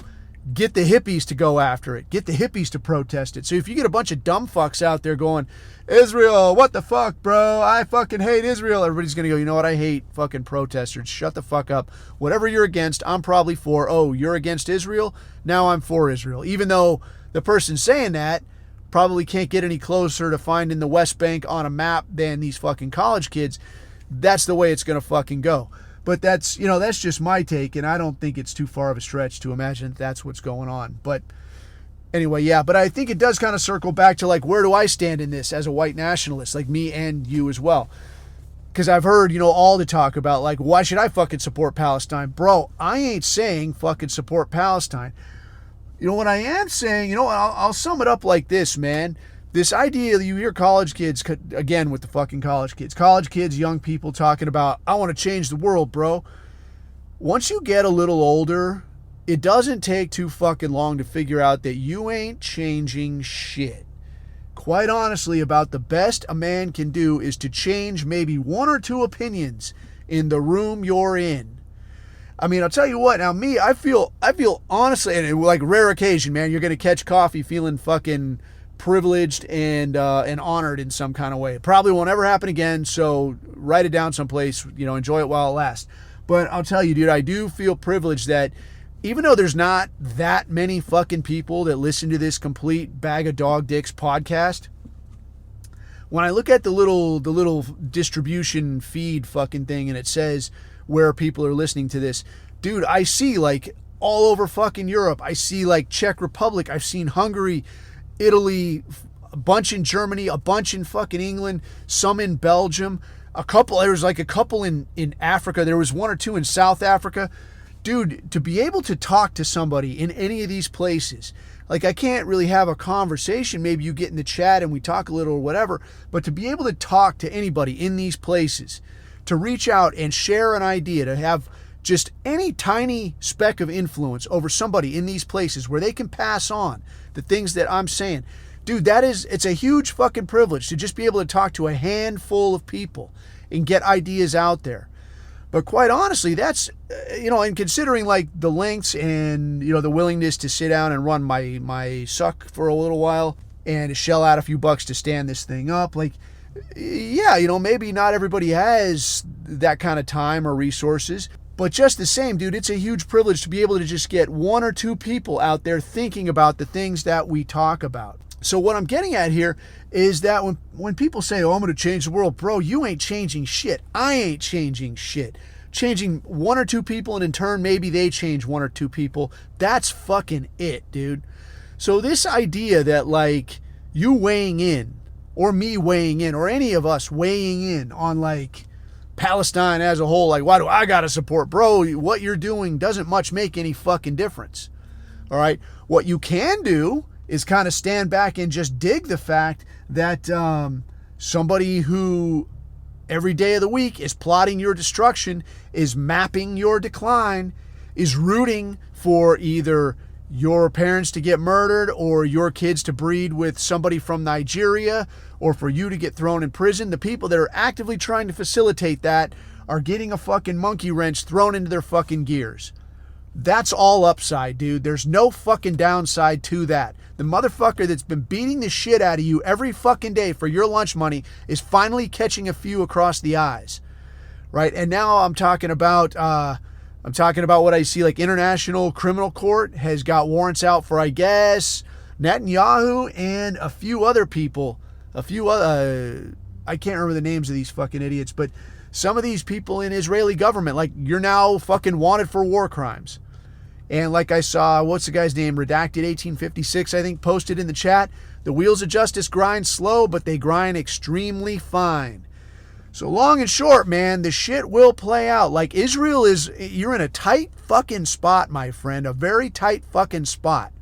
Get the hippies to go after it. Get the hippies to protest it. So if you get a bunch of dumb fucks out there going, Israel, what the fuck, bro? I fucking hate Israel. Everybody's going to go, you know what? I hate fucking protesters. Shut the fuck up. Whatever you're against, I'm probably for. Oh, you're against Israel? Now I'm for Israel. Even though the person saying that probably can't get any closer to finding the West Bank on a map than these fucking college kids. That's the way it's going to fucking go. But that's just my take, and I don't think it's too far of a stretch to imagine that's what's going on. But anyway, yeah, but I think it does kind of circle back to, like, where do I stand in this as a white nationalist, like me and you as well? Because I've heard, all the talk about, like, why should I fucking support Palestine? Bro, I ain't saying fucking support Palestine. What I am saying, I'll sum it up like this, man. This idea that you hear college kids, again with the fucking college kids, young people talking about, I want to change the world, bro. Once you get a little older, it doesn't take too fucking long to figure out that you ain't changing shit. Quite honestly, about the best a man can do is to change maybe one or two opinions in the room you're in. I mean, I'll tell you what, now me, I feel honestly, and like rare occasion, man, you're going to catch coffee feeling fucking privileged and honored in some kind of way. It probably won't ever happen again, so write it down someplace, enjoy it while it lasts. But I'll tell you, dude, I do feel privileged that even though there's not that many fucking people that listen to this complete bag of dog dicks podcast, when I look at the little distribution feed fucking thing and it says where people are listening to this, dude, I see like all over fucking Europe. I see like Czech Republic. I've seen Hungary, Italy, a bunch in Germany, a bunch in fucking England, some in Belgium, there was like a couple in Africa. There was one or two in South Africa. Dude, to be able to talk to somebody in any of these places, like I can't really have a conversation. Maybe you get in the chat and we talk a little or whatever, but to be able to talk to anybody in these places, to reach out and share an idea, to have just any tiny speck of influence over somebody in these places where they can pass on the things that I'm saying. Dude, it's a huge fucking privilege to just be able to talk to a handful of people and get ideas out there. But quite honestly, that's, and considering like the lengths and, the willingness to sit down and run my suck for a little while and to shell out a few bucks to stand this thing up, like, yeah, maybe not everybody has that kind of time or resources. But just the same, dude, it's a huge privilege to be able to just get one or two people out there thinking about the things that we talk about. So what I'm getting at here is that when people say, oh, I'm going to change the world, bro, you ain't changing shit. I ain't changing shit. Changing one or two people, and in turn, maybe they change one or two people. That's fucking it, dude. So this idea that like you weighing in, or me weighing in, or any of us weighing in on like Palestine as a whole, like, why do I gotta support? Bro, what you're doing doesn't much make any fucking difference. All right? What you can do is kind of stand back and just dig the fact that somebody who every day of the week is plotting your destruction, is mapping your decline, is rooting for either your parents to get murdered or your kids to breed with somebody from Nigeria or for you to get thrown in prison. The people that are actively trying to facilitate that are getting a fucking monkey wrench thrown into their fucking gears. That's all upside, dude. There's no fucking downside to that. The motherfucker that's been beating the shit out of you every fucking day for your lunch money is finally catching a few across the eyes, right? And now I'm talking about what I see, like International Criminal Court has got warrants out for, I guess, Netanyahu and a few other people. I can't remember the names of these fucking idiots, but some of these people in Israeli government, like, you're now fucking wanted for war crimes. And like I saw, what's the guy's name? Redacted 1856, I think, posted in the chat. The wheels of justice grind slow, but they grind extremely fine. So long and short, man, the shit will play out. Like, you're in a tight fucking spot, my friend. A very tight fucking spot.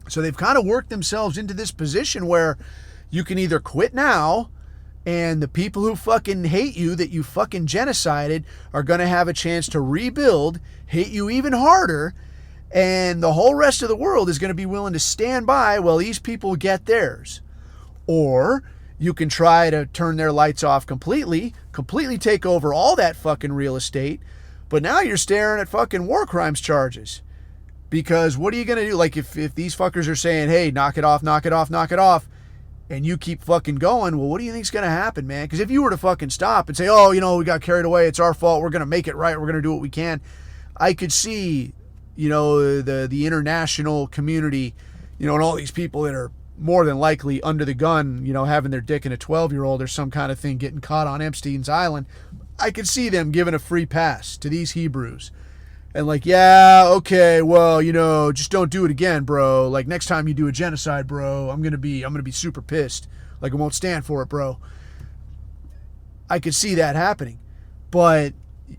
So they've kind of worked themselves into this position where you can either quit now, and the people who fucking hate you, that you fucking genocided, are going to have a chance to rebuild, hate you even harder, and the whole rest of the world is going to be willing to stand by while these people get theirs. Or you can try to turn their lights off completely take over all that fucking real estate, but now you're staring at fucking war crimes charges. Because what are you going to do? Like, if these fuckers are saying, hey, knock it off, and you keep fucking going, well, what do you think's going to happen, man? Because if you were to fucking stop and say, oh, we got carried away, it's our fault, we're going to make it right, we're going to do what we can, I could see, the international community, and all these people that are more than likely under the gun, having their dick in a 12-year-old or some kind of thing, getting caught on Epstein's Island, I could see them giving a free pass to these Hebrews. And like, yeah, okay, well, just don't do it again, bro. Like, next time you do a genocide, bro, I'm gonna be super pissed. Like, I won't stand for it, bro. I could see that happening. But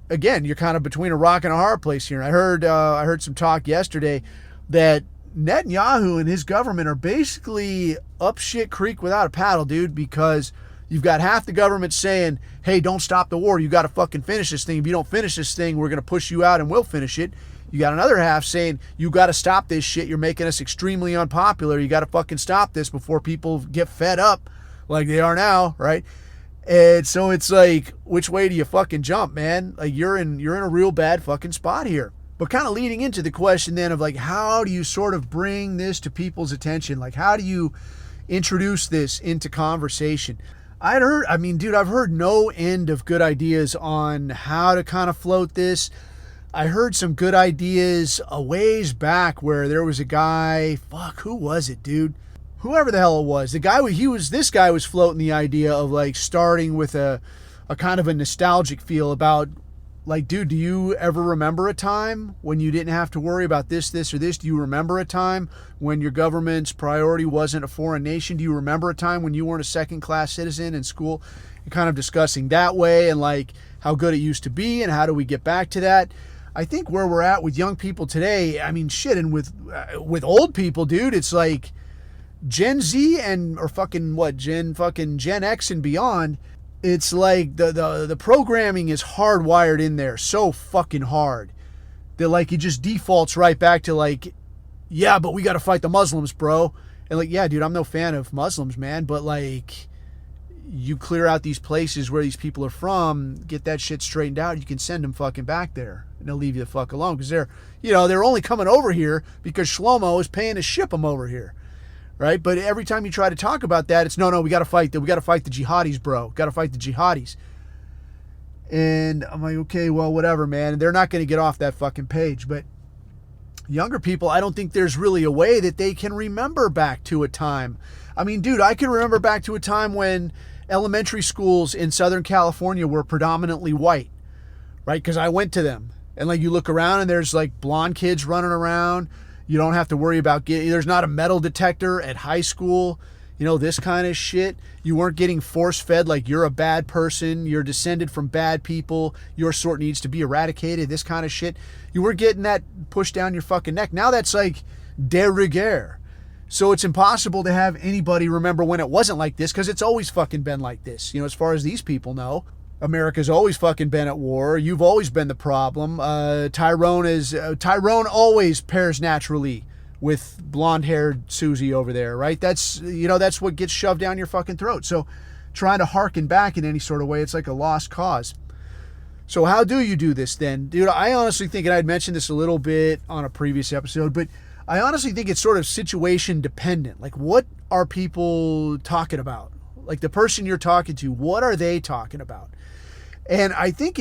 again, you're kind of between a rock and a hard place here. I heard some talk yesterday that Netanyahu and his government are basically up shit creek without a paddle, dude, because you've got half the government saying, hey, don't stop the war. You got to fucking finish this thing. If you don't finish this thing, we're going to push you out and we'll finish it. You got another half saying, you got to stop this shit. You're making us extremely unpopular. You got to fucking stop this before people get fed up like they are now, right? And so it's like, which way do you fucking jump, man? Like you're in a real bad fucking spot here. But kind of leading into the question then of like, how do you sort of bring this to people's attention? Like, how do you introduce this into conversation? I've heard no end of good ideas on how to kind of float this. I heard some good ideas a ways back where there was a guy, who was it, dude? Whoever the hell it was. This guy was floating the idea of like starting with a kind of a nostalgic feel about like, dude, do you ever remember a time when you didn't have to worry about this, or this? Do you remember a time when your government's priority wasn't a foreign nation? Do you remember a time when you weren't a second-class citizen in school? And kind of discussing that way and like how good it used to be and how do we get back to that? I think where we're at with young people today, I mean, shit, and with old people, dude, it's like Gen Z Gen X and beyond. It's like the programming is hardwired in there so fucking hard that like it just defaults right back to like, yeah, but we got to fight the Muslims, bro. And like, yeah, dude, I'm no fan of Muslims, man, but like you clear out these places where these people are from, get that shit straightened out, you can send them fucking back there and they'll leave you the fuck alone because they're only coming over here because Shlomo is paying to ship them over here. Right? But every time you try to talk about that, it's no, we got to fight the jihadis, bro. Got to fight the jihadis. And I'm like, okay, well, whatever, man. They're not going to get off that fucking page. But younger people, I don't think there's really a way that they can remember back to a time. I mean, dude, I can remember back to a time when elementary schools in Southern California were predominantly white, right? Because I went to them. And like you look around and there's like blonde kids running around. You don't have to worry about there's not a metal detector at high school, this kind of shit. You weren't getting force-fed like you're a bad person, you're descended from bad people, your sort needs to be eradicated, this kind of shit. You weren't getting that pushed down your fucking neck. Now that's like de rigueur. So it's impossible to have anybody remember when it wasn't like this because it's always fucking been like this, as far as these people know. America's always fucking been at war. You've always been the problem. Tyrone always pairs naturally with blonde-haired Susie over there, right? That's what gets shoved down your fucking throat. So trying to harken back in any sort of way, it's like a lost cause. So how do you do this then? Dude, I honestly think, and I'd mentioned this a little bit on a previous episode, but I honestly think it's sort of situation dependent. Like, what are people talking about? Like the person you're talking to, what are they talking about? And I think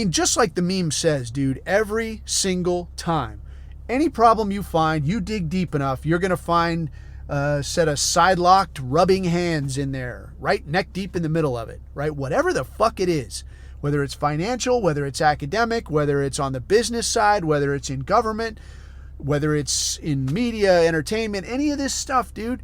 just like the meme says, dude, every single time, any problem you find, you dig deep enough, you're going to find a set of side-locked rubbing hands in there, right? Neck deep in the middle of it, right? Whatever the fuck it is, whether it's financial, whether it's academic, whether it's on the business side, whether it's in government, whether it's in media, entertainment, any of this stuff, dude.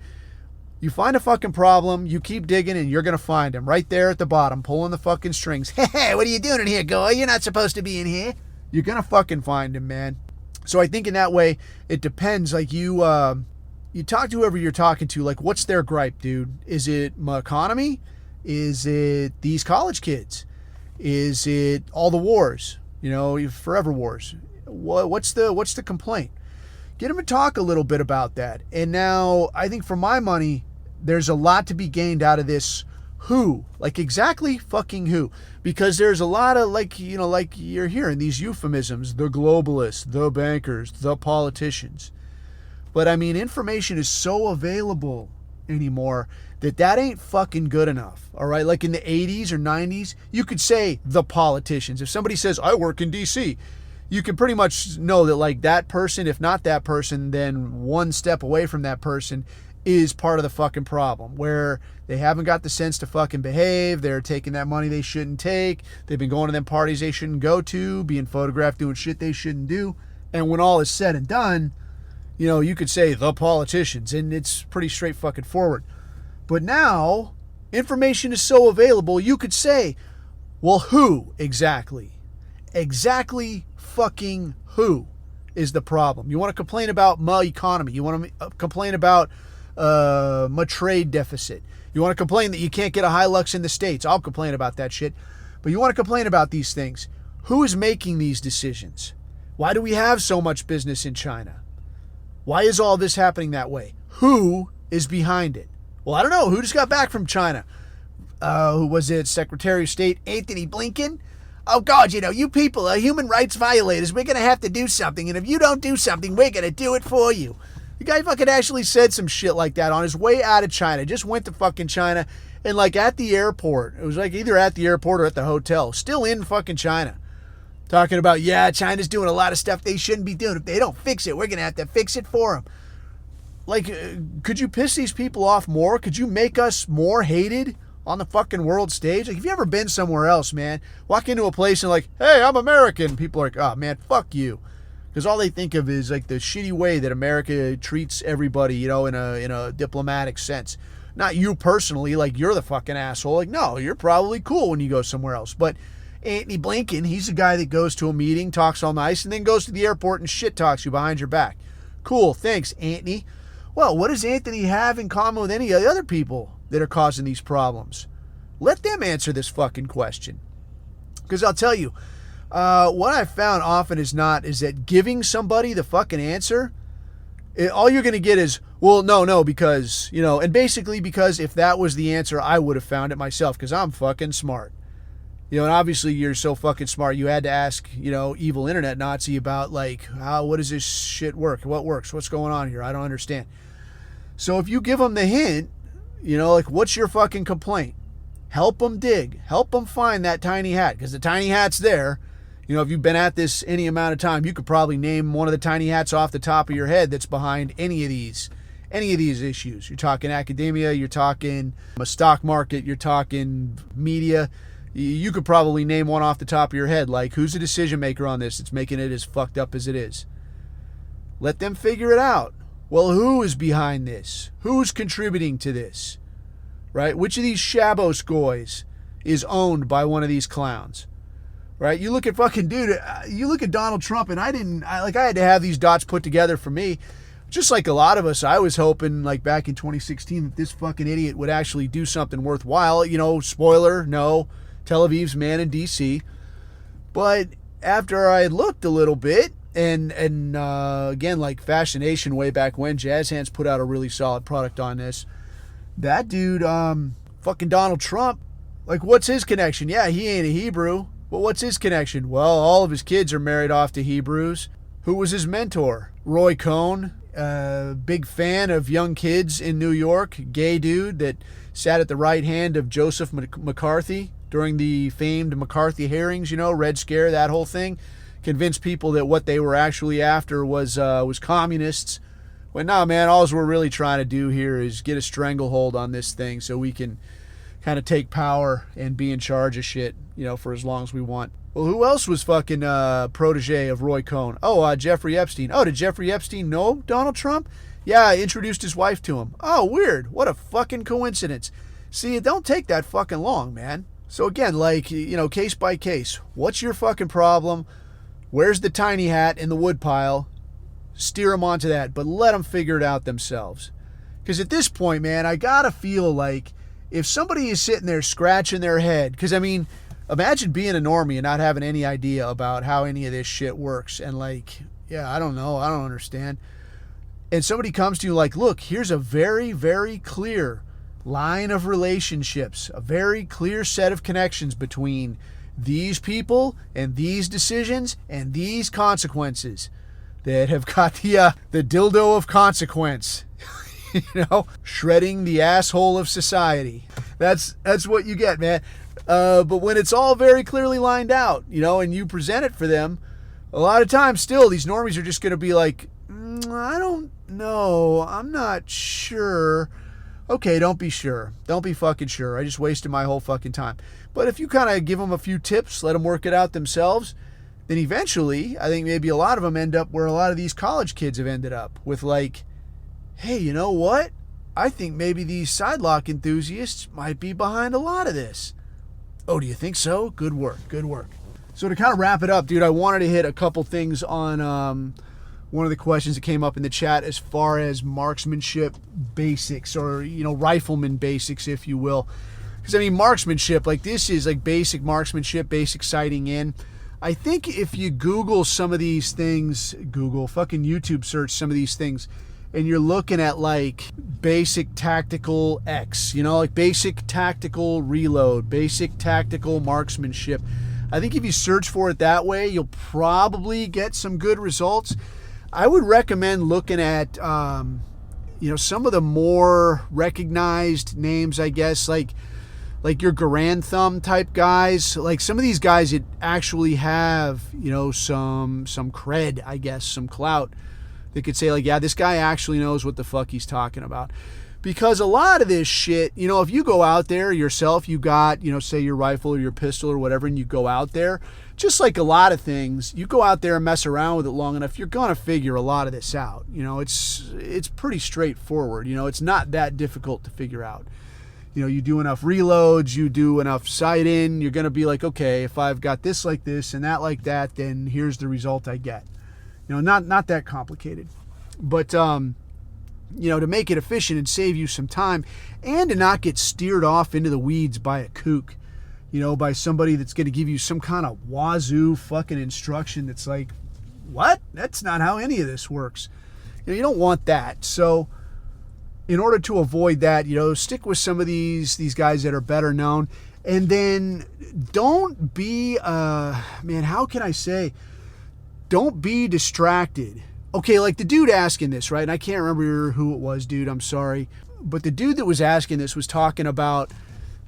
You find a fucking problem, you keep digging, and you're going to find him right there at the bottom, pulling the fucking strings. Hey, what are you doing in here, Goy? You're not supposed to be in here. You're going to fucking find him, man. So I think in that way, it depends. Like you talk to whoever you're talking to, like what's their gripe, dude? Is it my economy? Is it these college kids? Is it all the wars? Forever wars. What's the complaint? Get them to talk a little bit about that. And now I think for my money, there's a lot to be gained out of this who, like exactly fucking who, because there's a lot of like you're hearing these euphemisms, the globalists, the bankers, the politicians. But I mean, information is so available anymore that ain't fucking good enough. All right. Like in the 80s or 90s, you could say the politicians. If somebody says, I work in DC, you can pretty much know that like that person, if not that person, then one step away from that person is part of the fucking problem, where they haven't got the sense to fucking behave. They're taking that money they shouldn't take. They've been going to them parties they shouldn't go to, being photographed doing shit they shouldn't do. And when all is said and done, you could say the politicians, and it's pretty straight fucking forward. But now information is so available, you could say, well, who exactly? Exactly fucking who is the problem? You want to complain about my economy. You want to complain about trade deficit. You want to complain that you can't get a Hilux in the States. I'll complain about that shit. But you want to complain about these things. Who is making these decisions? Why do we have so much business in China? Why is all this happening that way? Who is behind it? Well, I don't know. Who just got back from China? Who was it? Secretary of State Anthony Blinken? Oh, God, you people are human rights violators. We're going to have to do something. And if you don't do something, we're going to do it for you. The guy fucking actually said some shit like that on his way out of China. Just went to fucking China. And like at the airport, it was like either at the airport or at the hotel, still in fucking China. Talking about, yeah, China's doing a lot of stuff they shouldn't be doing. If they don't fix it, we're going to have to fix it for them. Like, could you piss these people off more? Could you make us more hated on the fucking world stage? Like, have you ever been somewhere else, man? Walk into a place and like, hey, I'm American. People are like, oh, man, fuck you. Because all they think of is like the shitty way that America treats everybody, in a diplomatic sense. Not you personally, like you're the fucking asshole. Like, no, you're probably cool when you go somewhere else. But Anthony Blinken, he's the guy that goes to a meeting, talks all nice, and then goes to the airport and shit talks you behind your back. Cool, thanks, Anthony. Well, what does Anthony have in common with any of the other people that are causing these problems? Let them answer this fucking question. Because I'll tell you, what I've found often is that giving somebody the fucking answer, all you're going to get is, well, no, because, and basically because if that was the answer, I would have found it myself because I'm fucking smart. And obviously you're so fucking smart, you had to ask, evil internet Nazi about like, what does this shit work? What works? What's going on here? I don't understand. So if you give them the hint, like what's your fucking complaint? Help them dig. Help them find that tiny hat because the tiny hat's there. If you've been at this any amount of time, you could probably name one of the tiny hats off the top of your head that's behind any of these issues. You're talking academia, you're talking a stock market, you're talking media. You could probably name one off the top of your head, like who's the decision maker on this that's making it as fucked up as it is. Let them figure it out. Well, who is behind this? Who's contributing to this? Right? Which of these Shabos goys is owned by one of these clowns? Right? You look at fucking dude, you look at Donald Trump, and I had to have these dots put together for me. Just like a lot of us, I was hoping like back in 2016 that this fucking idiot would actually do something worthwhile. Spoiler, no. Tel Aviv's man in D.C. But after I looked a little bit, and again, like Fashion Nation way back when, Jazz Hands put out a really solid product on this. That dude, fucking Donald Trump, like what's his connection? Yeah, he ain't a Hebrew. But what's his connection? Well, all of his kids are married off to Hebrews. Who was his mentor? Roy Cohn, big fan of young kids in New York, gay dude that sat at the right hand of Joseph McCarthy during the famed McCarthy hearings, Red Scare, that whole thing. Convinced people that what they were actually after was communists. When no, man, all we're really trying to do here is get a stranglehold on this thing so we can kind of take power and be in charge of shit, for as long as we want. Well, who else was fucking protege of Roy Cohn? Oh, Jeffrey Epstein. Oh, did Jeffrey Epstein know Donald Trump? Yeah, I introduced his wife to him. Oh, weird. What a fucking coincidence. See, it don't take that fucking long, man. So again, like, case by case, what's your fucking problem? Where's the tiny hat in the woodpile? Steer them onto that, but let them figure it out themselves. Because at this point, man, I gotta feel like if somebody is sitting there scratching their head, because imagine being a normie and not having any idea about how any of this shit works. And like, yeah, I don't know. I don't understand. And somebody comes to you like, look, here's a very, very clear line of relationships, a very clear set of connections between these people and these decisions and these consequences that have got the dildo of consequence, shredding the asshole of society. That's what you get, man. But when it's all very clearly lined out, and you present it for them, a lot of times still these normies are just going to be like, I don't know. I'm not sure. Okay, don't be sure. Don't be fucking sure. I just wasted my whole fucking time. But if you kind of give them a few tips, let them work it out themselves, then eventually, I think maybe a lot of them end up where a lot of these college kids have ended up with like, hey, you know what? I think maybe these sidelock enthusiasts might be behind a lot of this. Oh, do you think so? Good work. Good work. So to kind of wrap it up, dude, I wanted to hit a couple things on one of the questions that came up in the chat as far as marksmanship basics, or, you know, rifleman basics, if you will. Because, I mean, marksmanship, like, this is like basic marksmanship, basic sighting in. I think if you Google some of these things, fucking YouTube search some of these things, and you're looking at like basic tactical X, you know, like basic tactical reload, basic tactical marksmanship. I think if you search for it that way, you'll probably get some good results. I would recommend looking at, you know, some of the more recognized names, I guess, like your Garand Thumb type guys. Like some of these guys that actually have, you know, some cred, I guess, some clout. They could say like, yeah, this guy actually knows what the fuck he's talking about. Because a lot of this shit, you know, if you go out there yourself, you got, you know, say your rifle or your pistol or whatever, and you go out there, just like a lot of things, you go out there and mess around with it long enough, you're going to figure a lot of this out. You know, it's pretty straightforward. You know, it's not that difficult to figure out. You know, you do enough reloads, you do enough sight in, you're going to be like, okay, if I've got this like this and that like that, then here's the result I get. You know, not that complicated. But, you know, to make it efficient and save you some time, and to not get steered off into the weeds by a kook, you know, by somebody that's going to give you some kind of wazoo fucking instruction that's like, what? That's not how any of this works. You know, you don't want that. So in order to avoid that, you know, stick with some of these guys that are better known. And then don't be, man, how can I say, don't be distracted. Okay, like the dude asking this, right? And I can't remember who it was, dude, I'm sorry. But the dude that was asking this was talking about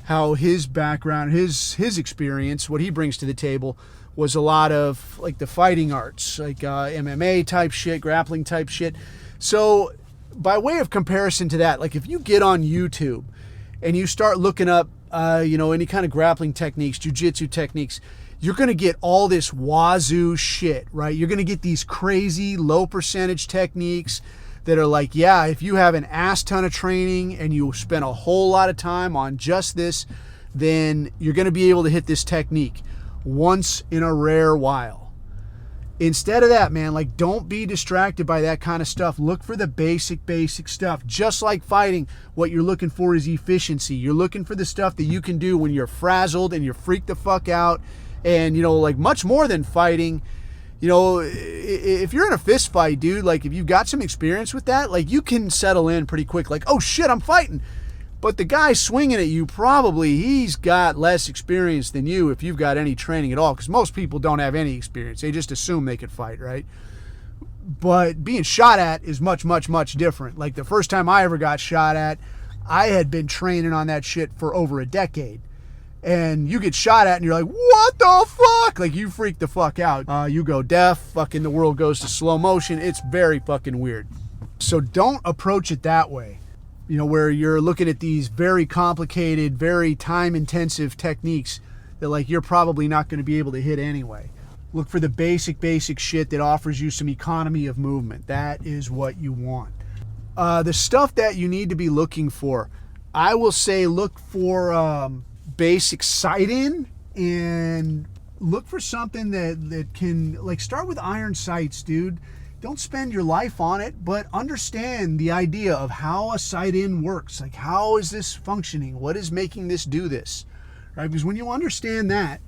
how his background, his experience, what he brings to the table was a lot of like the fighting arts, like MMA type shit, grappling type shit. So by way of comparison to that, like if you get on YouTube and you start looking up, you know, any kind of grappling techniques, jiu-jitsu techniques, you're going to get all this wazoo shit, right? You're going to get these crazy low percentage techniques that are like, yeah, if you have an ass ton of training and you spend a whole lot of time on just this, then you're going to be able to hit this technique once in a rare while. Instead of that, man, like, don't be distracted by that kind of stuff. Look for the basic stuff. Just like fighting, what you're looking for is efficiency. You're looking for the stuff that you can do when you're frazzled and you're freaked the fuck out. And, you know, like much more than fighting, you know, if you're in a fist fight, dude, like if you've got some experience with that, like you can settle in pretty quick. Like, oh shit, I'm fighting. But the guy swinging at you, probably he's got less experience than you if you've got any training at all. Because most people don't have any experience. They just assume they could fight, right? But being shot at is much different. Like the first time I ever got shot at, I had been training on that shit for over a decade. And you get shot at and you're like, what the fuck? Like you freak the fuck out. You go deaf, fucking the world goes to slow motion. It's very fucking weird. So don't approach it that way. You know, where you're looking at these very complicated, very time intensive techniques that like you're probably not going to be able to hit anyway. Look for the basic shit that offers you some economy of movement. That is what you want. The stuff that you need to be looking for, I will say look for basic sight in, and look for something that can, like, start with iron sights, dude. Don't spend your life on it, but understand the idea of how a sight in works. Like, how is this functioning? What is making this do this? Right? Because when you understand that,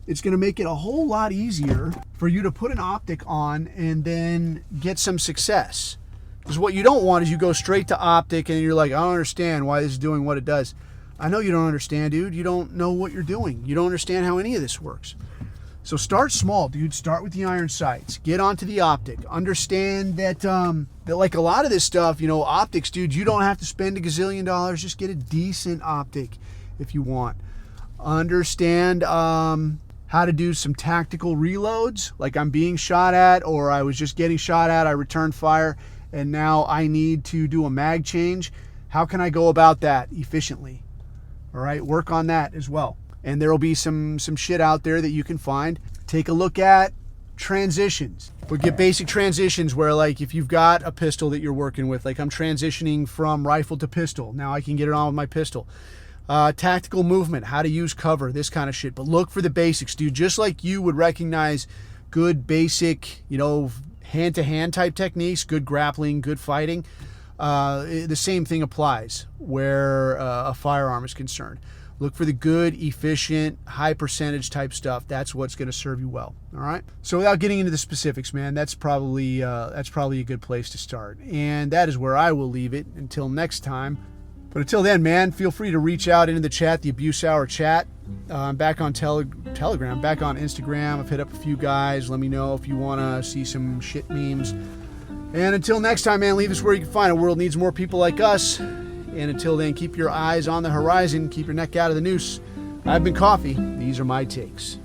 it's going to make it a whole lot easier for you to put an optic on and then get some success. Because what you don't want is you go straight to optic and you're like, I don't understand why this is doing what it does. I know you don't understand, dude. You don't know what you're doing. You don't understand how any of this works. So start small, dude. Start with the iron sights. Get onto the optic. Understand that, that like a lot of this stuff, you know, optics, dude, you don't have to spend a gazillion dollars. Just get a decent optic if you want. Understand how to do some tactical reloads, like I'm being shot at, or I was just getting shot at, I returned fire, and now I need to do a mag change. How can I go about that efficiently? All right, work on that as well. And there will be some shit out there that you can find. Take a look at transitions. We get basic transitions where, like, if you've got a pistol that you're working with, like I'm transitioning from rifle to pistol. Now I can get it on with my pistol. Tactical movement, how to use cover, this kind of shit. But look for the basics, dude. Just like you would recognize good basic, you know, hand-to-hand type techniques, good grappling, good fighting, the same thing applies where a firearm is concerned. Look for the good, efficient, high percentage type stuff. That's what's going to serve you well. All right. So without getting into the specifics, man, that's probably a good place to start. And that is where I will leave it until next time. But until then, man, feel free to reach out into the chat, the Abuse Hour chat. I'm back on Telegram, back on Instagram. I've hit up a few guys. Let me know if you want to see some shit memes. And until next time, man, leave us where you can find. A world needs more people like us. And until then, keep your eyes on the horizon. Keep your neck out of the noose. I've been Coffee. These are my takes.